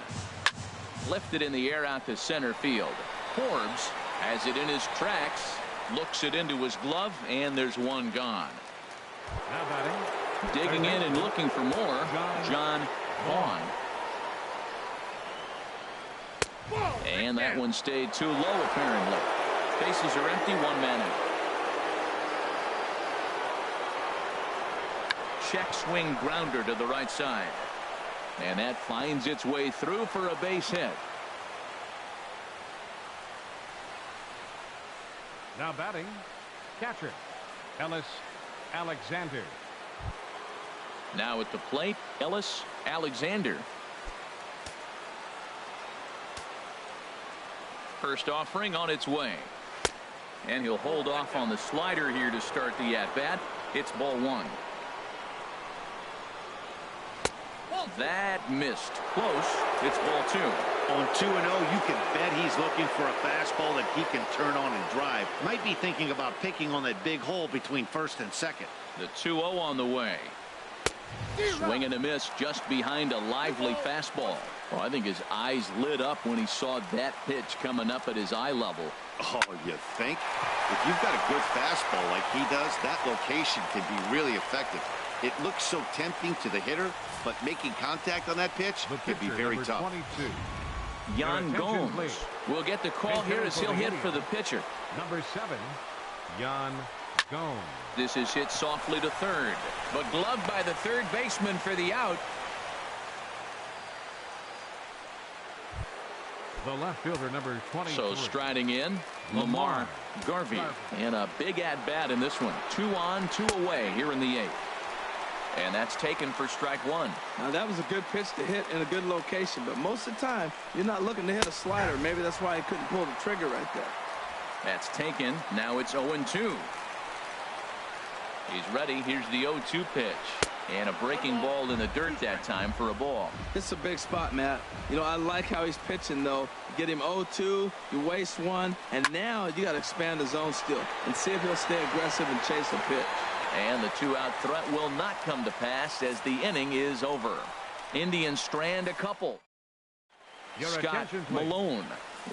Lifted in the air out to center field. Forbes has it in his tracks, looks it into his glove, and there's one gone. Now batting. Digging in and looking for more, John Vaughn. And that one stayed too low, apparently. Bases are empty, 1 man out. Check swing grounder to the right side. And that finds its way through for a base hit. Now batting, catcher, Ellis Alexander. Now at the plate, Ellis Alexander. First offering on its way. And he'll hold off on the slider here to start the at-bat. It's ball 1. That missed. Close. It's ball 2. On 2-0, you can bet he's looking for a fastball that he can turn on and drive. Might be thinking about picking on that big hole between first and second. The 2-0 on the way. Swing and a miss just behind a lively fastball. Well, I think his eyes lit up when he saw that pitch coming up at his eye level. Oh, you think? If you've got a good fastball like he does, that location can be really effective. It looks so tempting to the hitter, but making contact on that pitch can be very tough. 22. Yan Gomes will get the call here as he'll hit for the pitcher. Number 7, Yan Gomes. This is hit softly to third, but gloved by the third baseman for the out. The left fielder, number 23. So striding in, Lamar Garvey. And a big at-bat in this one. 2 on, 2 away here in the 8th. And that's taken for strike 1. Now that was a good pitch to hit in a good location, but most of the time you're not looking to hit a slider. Maybe that's why he couldn't pull the trigger right there. That's taken. Now it's 0-2. He's ready. Here's the 0-2 pitch. And a breaking ball in the dirt that time for a ball. It's a big spot, Matt. You know, I like how he's pitching, though. Get him 0-2, you waste 1, and now you got to expand the zone still and see if he'll stay aggressive and chase a pitch. And the 2-out threat will not come to pass as the inning is over. Indians strand a couple. Scott Malone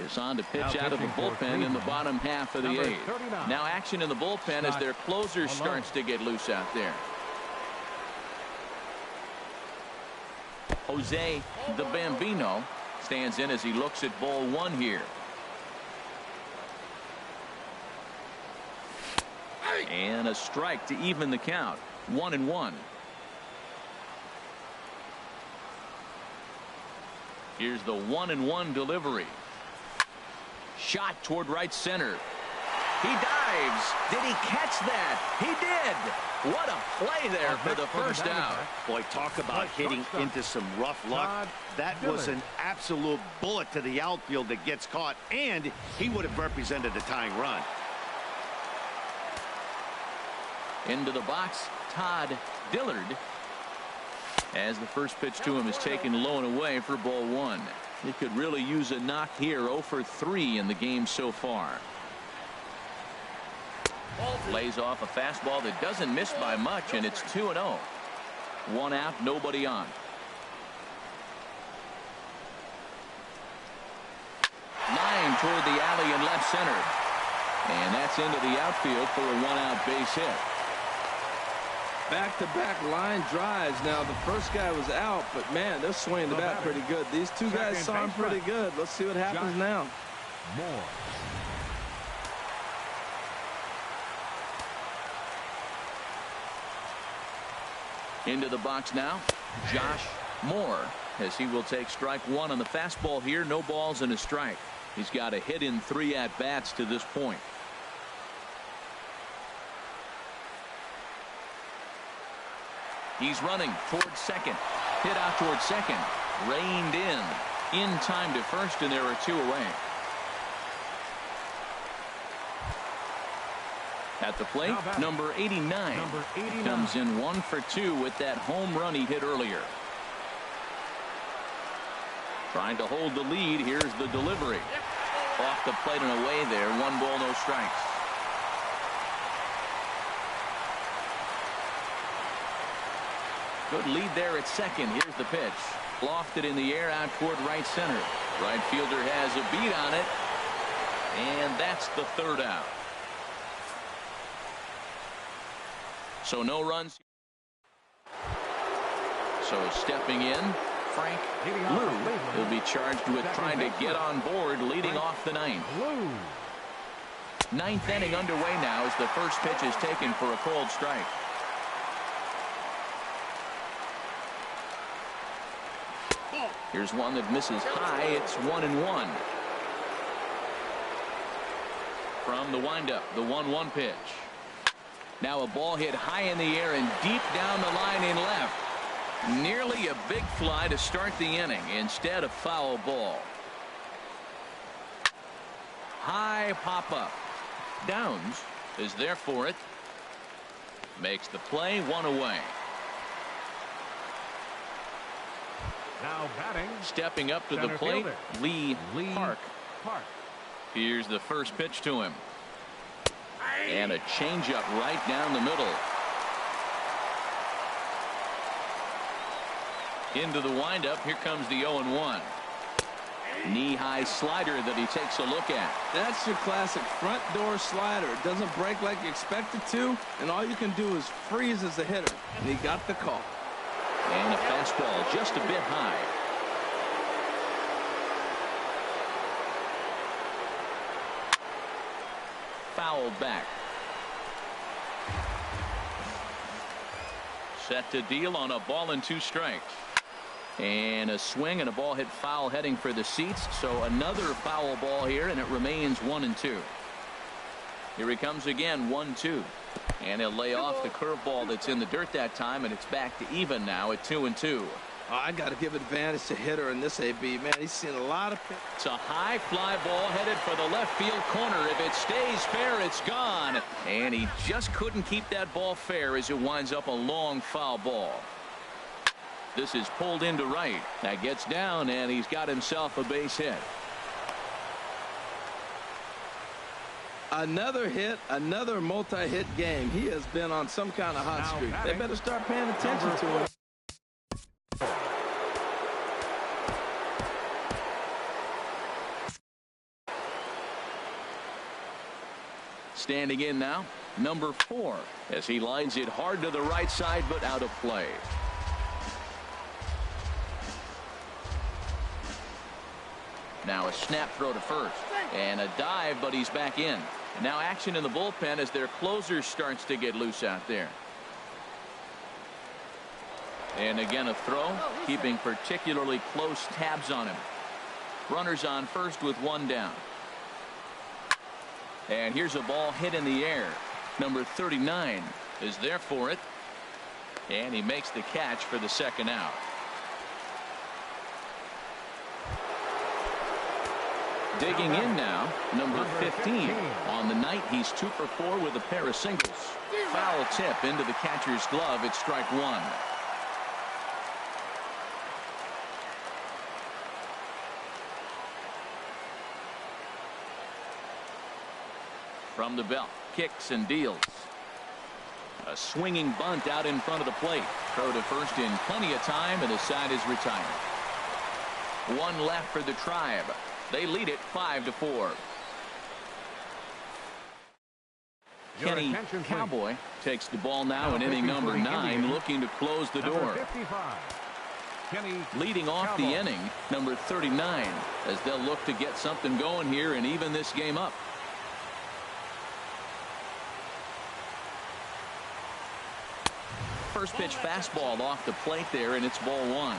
is on to pitch out of the bullpen in the bottom half of the 8th. Now action in the bullpen as their closer starts to get loose out there. Jose the Bambino stands in as he looks at ball 1 here. And a strike to even the count. 1-1. Here's the 1-1 delivery. Shot toward right center. He dives. Did he catch that? He did. What a play there for the first out. Boy, talk about hitting into some rough luck. That was an absolute bullet to the outfield that gets caught, and he would have represented a tying run. Into the box, Todd Dillard, as the first pitch to him is taken low and away for ball 1. He could really use a knock here. 0 for 3 in the game so far. Lays off a fastball that doesn't miss by much, and it's 2-0. 1 out, nobody on. Line toward the alley in left center. And that's into the outfield for a 1-out base hit. Back-to-back line drives. Now, the first guy was out, but, man, they're swinging the bat pretty good. These two guys saw him pretty good. Let's see what happens now. Moore. Into the box now, Josh Moore, as he will take strike 1 on the fastball here. No balls and a strike. He's got a hit in 3 at-bats to this point. He's running towards second. Hit out towards second. Reined in time to first, and there are 2 away. At the plate, number 89. Comes in 1 for 2 with that home run he hit earlier. Trying to hold the lead. Here's the delivery. Off the plate and away there. 1 ball, no strikes. Good lead there at second. Here's the pitch. Lofted in the air out toward right center. Right fielder has a beat on it. And that's the 3rd out. So no runs. So stepping in, Frank Lou will be charged with trying to get on board, leading off the 9th. 9th inning underway now as the first pitch is taken for a called strike. Here's one that misses high. It's 1-1. From the windup, the 1-1 pitch. Now a ball hit high in the air and deep down the line in left. Nearly a big fly to start the inning. Instead, a foul ball. High pop up. Downs is there for it. Makes the play. 1 away. Now batting. Stepping up to the Center plate, fielder. Lee Park. Park. Here's the first pitch to him. And a changeup right down the middle. Into the windup. Here comes the 0-1. Knee-high slider that he takes a look at. That's your classic front door slider. It doesn't break like you expect it to, and all you can do is freeze as a hitter. And he got the call. And a fastball just a bit high. Fouled back. Set to deal on a ball and 2 strikes. And a swing and a ball hit foul heading for the seats. So another foul ball here, and it remains 1-2. Here he comes again, 1-2. And he'll lay off the curveball that's in the dirt that time, and it's back to even now at 2-2. Oh, I got to give advantage to hitter in this AB. Man, he's seen a lot of pitch. It's a high fly ball headed for the left field corner. If it stays fair, it's gone. And he just couldn't keep that ball fair as it winds up a long foul ball. This is pulled into right. That gets down, and he's got himself a base hit. Another hit, another multi-hit game. He has been on some kind of hot streak. They better start paying attention to him. Standing in now, number 4, as he lines it hard to the right side, but out of play. Now a snap throw to first, and a dive, but he's back in. Now action in the bullpen as their closer starts to get loose out there. And again a throw, keeping particularly close tabs on him. Runners on first with one down. And here's a ball hit in the air. Number 39 is there for it. And he makes the catch for the second out. Digging in now, number 15. On the night, he's 2 for 4 with a pair of singles. Foul tip into the catcher's glove. It's strike one. From the belt, kicks and deals. A swinging bunt out in front of the plate. Throw to first in plenty of time, and the side is retired. One left for the Tribe. They lead it 5-4. Kenny Cowboy takes the ball now in inning number 9, looking to close the door. Leading off the inning, number 39, as they'll look to get something going here and even this game up. First pitch fastball off the plate there, and it's ball one.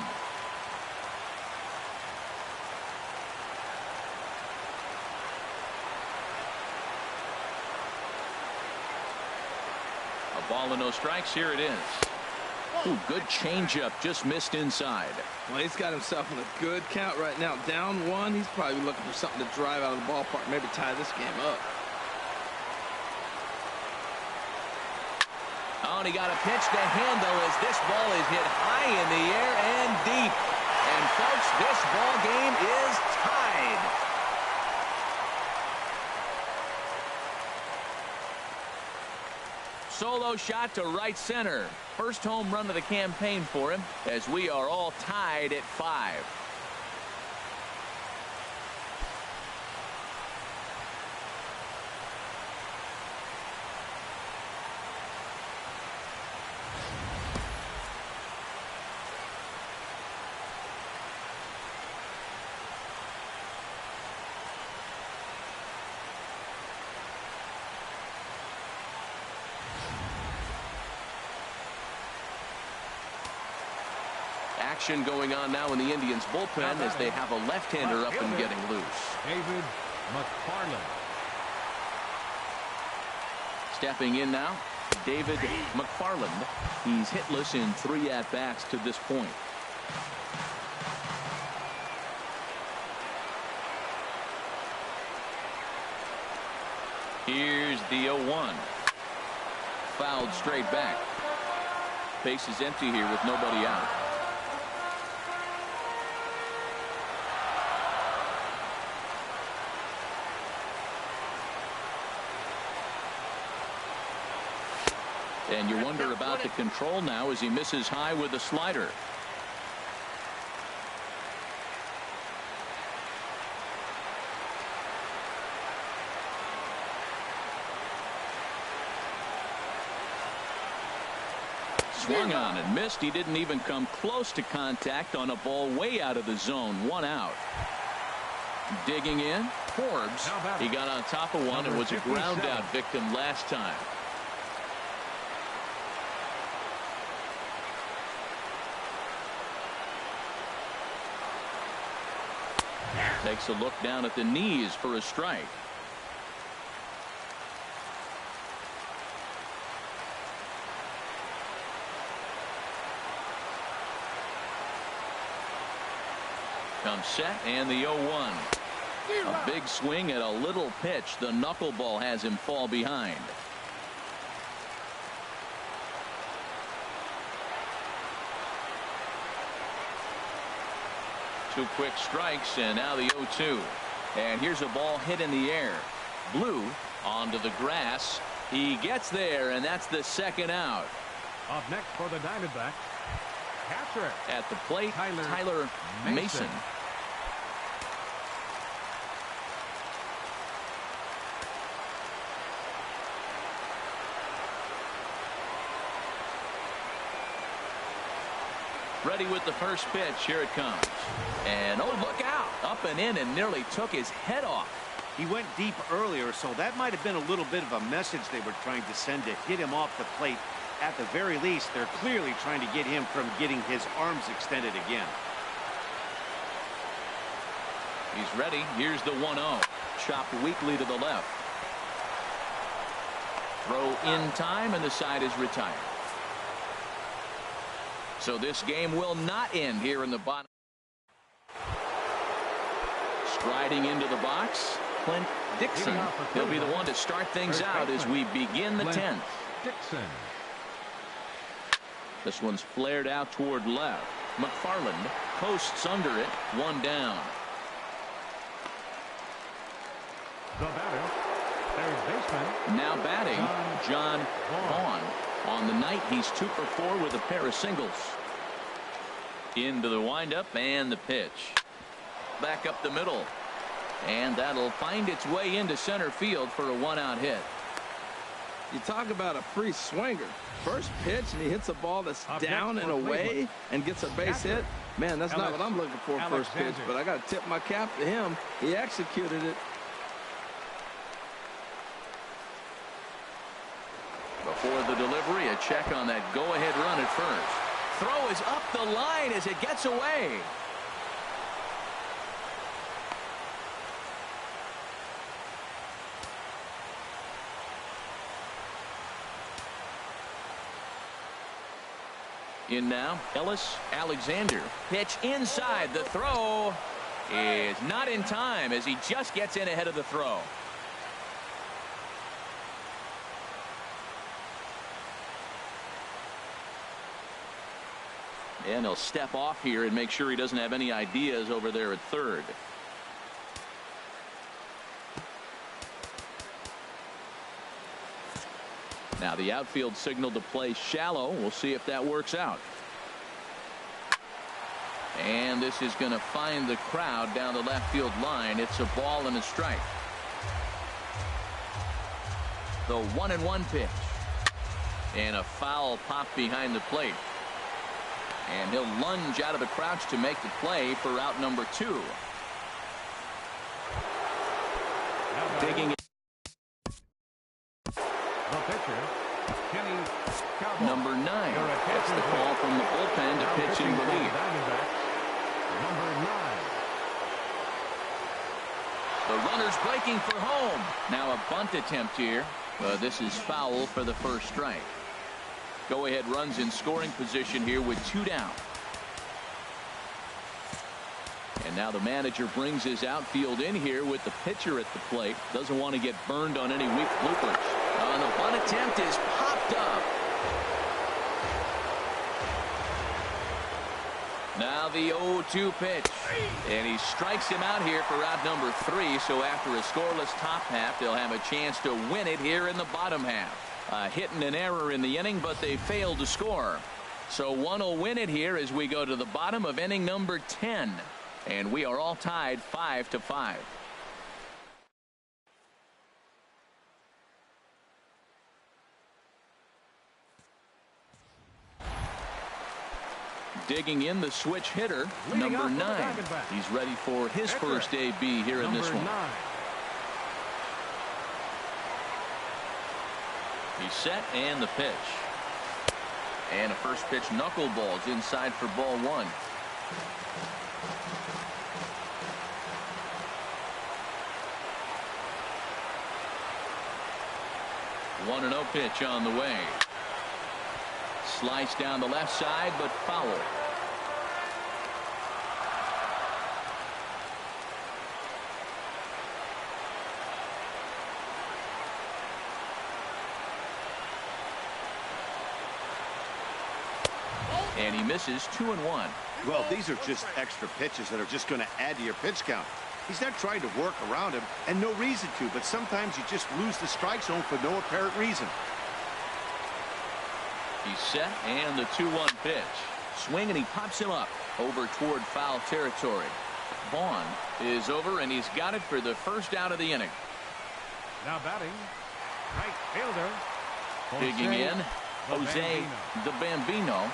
A ball and no strikes. Here it is. Ooh, good changeup, just missed inside. Well, he's got himself in a good count right now. Down one, he's probably looking for something to drive out of the ballpark, maybe tie this game up. Oh, and he got a pitch to handle as this ball is hit high in the air and deep. And folks, this ball game is tied. Solo shot to right center. First home run of the campaign for him, as we are all tied at 5. Action going on now in the Indians bullpen as they have a left-hander up and getting loose. David McFarland. Stepping in now, David McFarland. He's hitless in 3 at-bats to this point. Here's the 0-1. Fouled straight back. Base is empty here with nobody out. And you wonder about the control now as he misses high with a slider. Swung on and missed. He didn't even come close to contact on a ball way out of the zone. 1 out. Digging in, Forbes. He got on top of one and was a ground out victim last time. Takes a look down at the knees for a strike. Comes set and the 0-1. A big swing at a little pitch. The knuckleball has him fall behind. Two quick strikes and now the 0-2. And here's a ball hit in the air. Blue onto the grass. He gets there, and that's the second out. Up next for the Diamondbacks, catcher at the plate, Tyler Mason. Ready with the first pitch. Here it comes. And oh, look out. Up and in and nearly took his head off. He went deep earlier, so that might have been a little bit of a message they were trying to send to hit him off the plate. At the very least, they're clearly trying to get him from getting his arms extended again. He's ready. Here's the 1-0. Chopped weakly to the left. Throw in time, and the side is retired. So this game will not end here in the bottom. Striding into the box, Clint Dixon. He'll be the one to start things out as we begin the 10th. Dixon. This one's flared out toward left. McFarland posts under it. One down. The batter, third baseman. Now batting, John Vaughn. On the night, he's 2 for 4 with a pair of singles. Into the windup and the pitch. Back up the middle. And that'll find its way into center field for a 1-out hit. You talk about a free swinger. First pitch, and he hits a ball that's down and away and gets a base hit. Man, that's not what I'm looking for first pitch, but I got to tip my cap to him. He executed it. Before the delivery, a check on that go-ahead run at first. Throw is up the line as it gets away. In now, Ellis Alexander. Pitch inside. The throw is not in time as he just gets in ahead of the throw. And he'll step off here and make sure he doesn't have any ideas over there at third. Now the outfield signal to play shallow. We'll see if that works out. And this is going to find the crowd down the left field line. It's a ball and a strike. The 1-1 pitch. And a foul pop behind the plate. And he'll lunge out of the crouch to make the play for out number 2. Digging in. The pitcher, Kenny Cowboy. Number 9 gets the call from the bullpen to pitch in relief. Number 9. The runner's breaking for home. Now a bunt attempt here. This is foul for the first strike. Go-ahead runs in scoring position here with 2 down. And now the manager brings his outfield in here with the pitcher at the plate. Doesn't want to get burned on any weak bloopers. And the bunt attempt is popped up. Now the 0-2 pitch. And he strikes him out here for out number 3. So after a scoreless top half, they'll have a chance to win it here in the bottom half. Hit and an error in the inning, but they failed to score. So one will win it here as we go to the bottom of inning number 10. And we are all tied 5-5. Digging in the switch hitter, number 9. He's ready for his first AB here in this one. He's set and the pitch. And a first pitch knuckleballs inside for ball 1. One 1-0 pitch on the way. Slice down the left side, but foul. And he misses 2-1. Well, these are just extra pitches that are just going to add to your pitch count. He's not trying to work around him, and no reason to, but sometimes you just lose the strike zone for no apparent reason. He's set and the 2-1 pitch. Swing and he pops him up over toward foul territory. Vaughn is over and he's got it for the first out of the inning. Now batting, right fielder. Digging in, Jose the Bambino.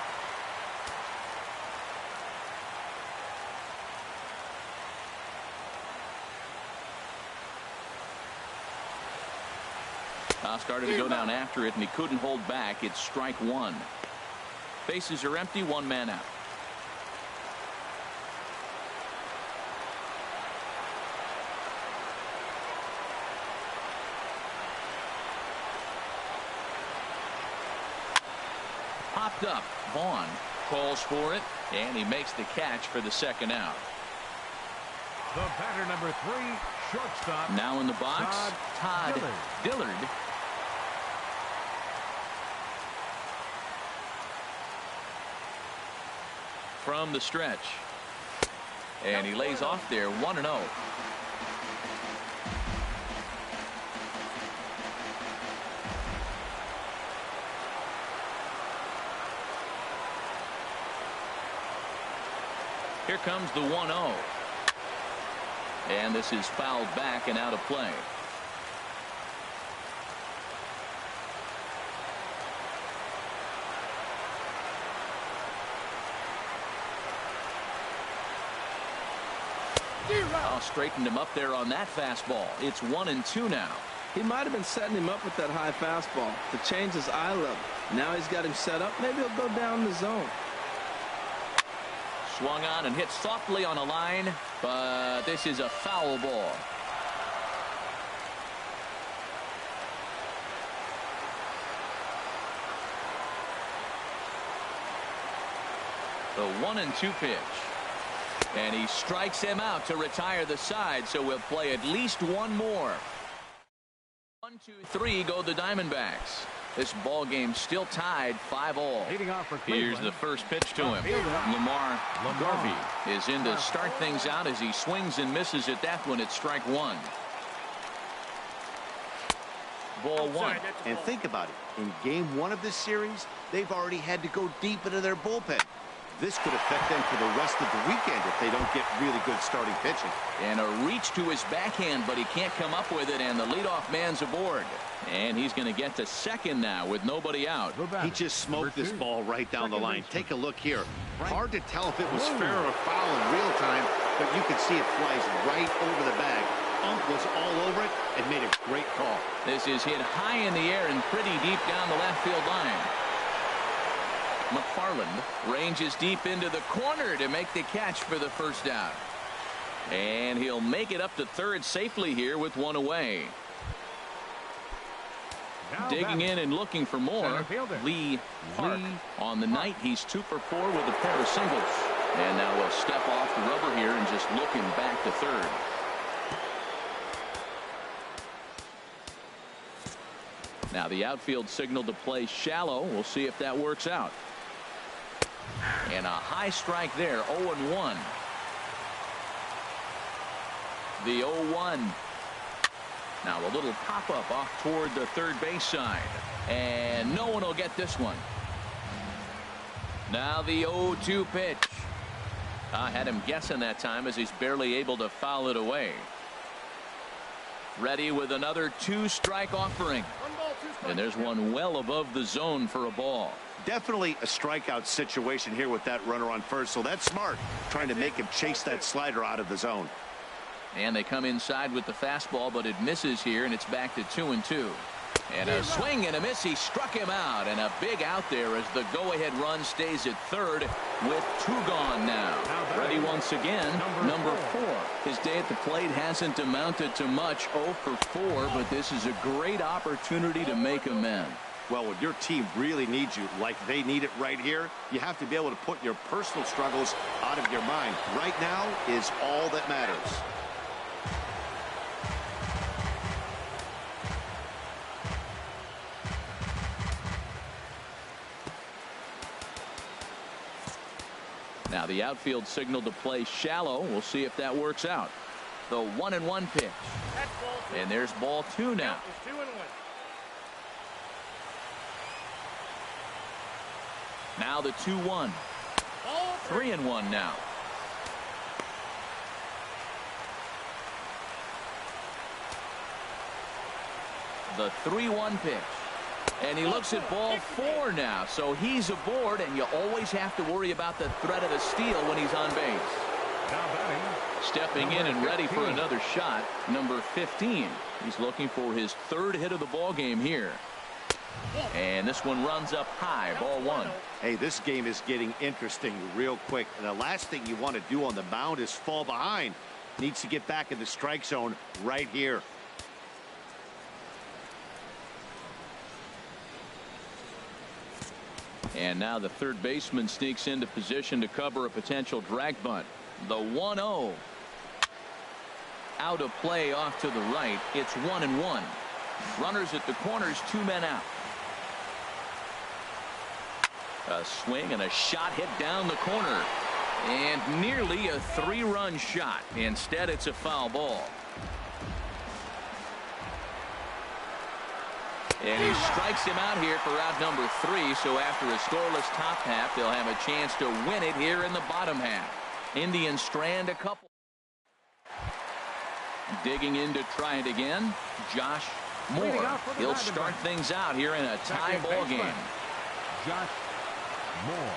Started to go down after it, and he couldn't hold back. It's strike one. Bases are empty, one man out. Popped up. Vaughn calls for it, and he makes the catch for the second out. The batter, number 3, shortstop. Now in the box, Todd Dillard. From the stretch. And he lays off there, 1-0. Here comes the 1-0. And this is fouled back and out of play. Oh, straightened him up there on that fastball. It's 1-2 now. He might have been setting him up with that high fastball to change his eye level. Now he's got him set up. Maybe he'll go down the zone. Swung on and hit softly on a line, but this is a foul ball. The 1-2 pitch. And he strikes him out to retire the side, so we'll play at least one more. 1, 2, 3 go the Diamondbacks. This ball game still tied 5-all. Here's the first pitch to him. Lamar Garvey is in to start things out as he swings and misses at that one. It's strike one. Ball one. And think about it. In game 1 of this series, they've already had to go deep into their bullpen. This could affect them for the rest of the weekend if they don't get really good starting pitching. And a reach to his backhand, but he can't come up with it, and the leadoff man's aboard. And he's going to get to second now with nobody out. He just smoked this ball right down the line. Take a look here. Hard to tell if it was fair or foul in real time, but you can see it flies right over the bag. Ump was all over it and made a great call. This is hit high in the air and pretty deep down the left field line. McFarland ranges deep into the corner to make the catch for the first out. And he'll make it up to third safely here with one away. Digging in and looking for more, Lee Park. On the night, he's 2 for 4 with a pair of singles. And now we'll step off the rubber here and just looking back to third. Now the outfield signal to play shallow. We'll see if that works out. And a high strike there, 0-1. The 0-1. Now a little pop-up off toward the third base side. And no one will get this one. Now the 0-2 pitch. I had him guessing that time as he's barely able to foul it away. Ready with another 2-strike offering. And there's one well above the zone for a ball. Definitely a strikeout situation here with that runner on first, so that's smart, trying to make him chase that slider out of the zone. And they come inside with the fastball, but it misses here, and it's back to 2-2. And a swing and a miss. He struck him out, and a big out there as the go-ahead run stays at third with 2 gone now. Ready once again, number 4. His day at the plate hasn't amounted to much, 0 for 4, but this is a great opportunity to make amends. Well, when your team really needs you like they need it right here, you have to be able to put your personal struggles out of your mind. Right now is all that matters. Now the outfield signal to play shallow. We'll see if that works out. The 1-1 pitch. And there's ball 2 now. Now the 2-1. 3-1 now. The 3-1 pitch. And he looks at ball 4 now. So he's aboard, and you always have to worry about the threat of a steal when he's on base. stepping in and ready for another shot. Number 15. He's looking for his third hit of the ball game here. And this one runs up high. Ball one. Hey, this game is getting interesting real quick. And the last thing you want to do on the mound is fall behind. Needs to get back in the strike zone right here. And now the third baseman sneaks into position to cover a potential drag bunt. The 1-0. Out of play off to the right. It's 1-1. Runners at the corners, 2 men out. A swing and a shot hit down the corner. And nearly a 3-run shot. Instead, it's a foul ball. And he strikes him out here for out number 3. So after a scoreless top half, they'll have a chance to win it here in the bottom half. Indians strand a couple. Digging in to try it again, Josh Moore. He'll start things out here in a tie ball game. Josh Moore.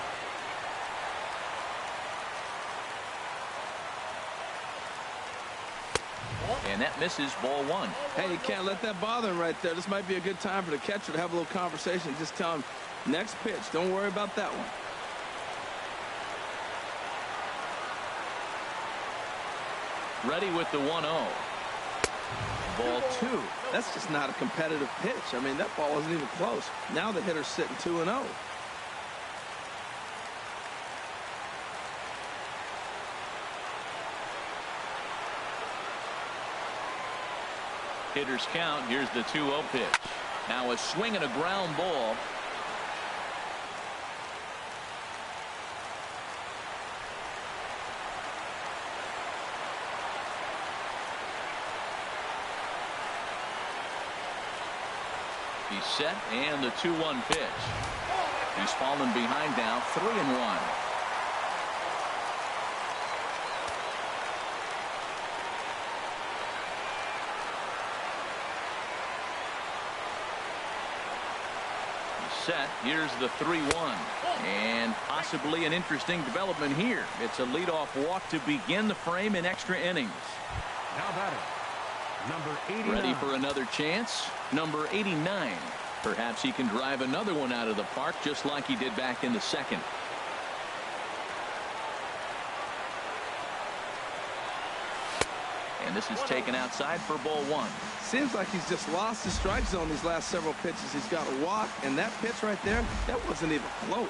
And that misses ball one. Hey, you can't let that bother him right there. This might be a good time for the catcher to have a little conversation. Just tell him, next pitch, don't worry about that one. Ready with the 1-0. Ball two. That's just not a competitive pitch. I mean, that ball wasn't even close. Now the hitter's sitting 2-0. Hitters count. Here's the 2-0 pitch. Now a swing and a ground ball. He's set, and the 2-1 pitch. He's fallen behind now, 3-1. Set. Here's the 3-1. And possibly an interesting development here. It's a leadoff walk to begin the frame in extra innings. Now batting, number 89. Ready for another chance. Number 89. Perhaps he can drive another one out of the park just like he did back in the second. And this is taken outside for ball one. Seems like he's just lost the strike zone these last several pitches. He's got a walk, and that pitch right there, that wasn't even close.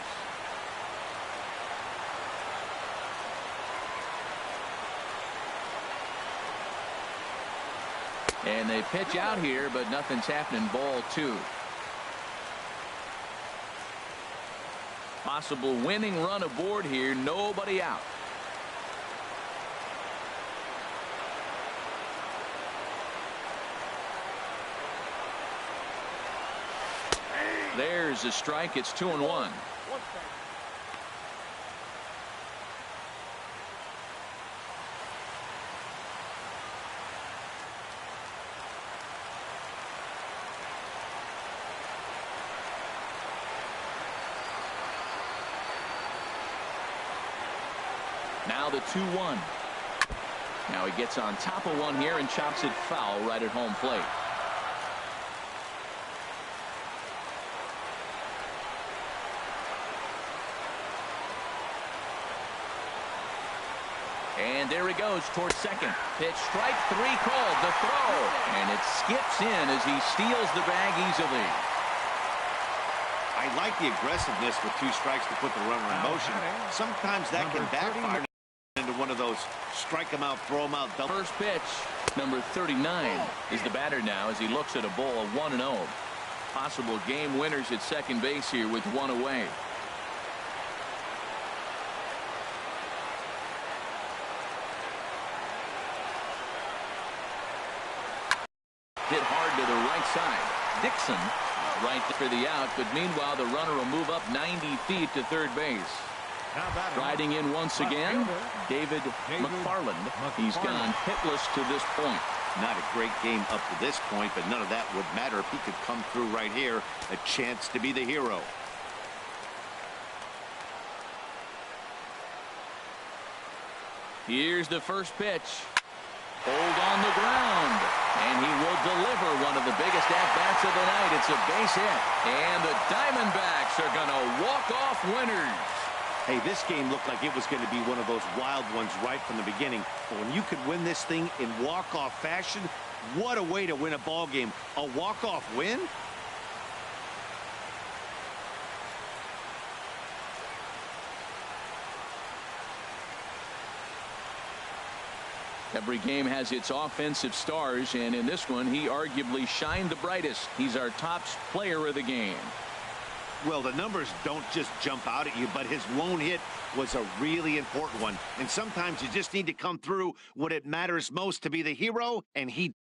And they pitch out here, but nothing's happening. Ball two. Possible winning run aboard here. Nobody out. There's a strike. It's 2-1. Now the 2-1. Now he gets on top of one here and chops it foul right at home plate. And there he goes towards second. Pitch, strike three called. The throw. And it skips in as he steals the bag easily. I like the aggressiveness with 2 strikes to put the runner in motion. Sometimes that can backfire into one of those strike him out, throw him out. First pitch. Number 39 is the batter now as he looks at a ball of 1-0. Possible game winners at second base here with one away. Hit hard to the right side. Dixon right for the out, but meanwhile the runner will move up 90 feet to third base. Riding in once again, David McFarland. He's gone hitless to this point. Not a great game up to this point, but none of that would matter if he could come through right here. A chance to be the hero. Here's the first pitch. Hold on the ground. And he will deliver one of the biggest at-bats of the night. It's a base hit. And the Diamondbacks are going to walk off winners. Hey, this game looked like it was going to be one of those wild ones right from the beginning. But when you could win this thing in walk-off fashion, what a way to win a ball game. A walk-off win? Every game has its offensive stars, and in this one, he arguably shined the brightest. He's our top player of the game. Well, the numbers don't just jump out at you, but his lone hit was a really important one. And sometimes you just need to come through when it matters most to be the hero, and he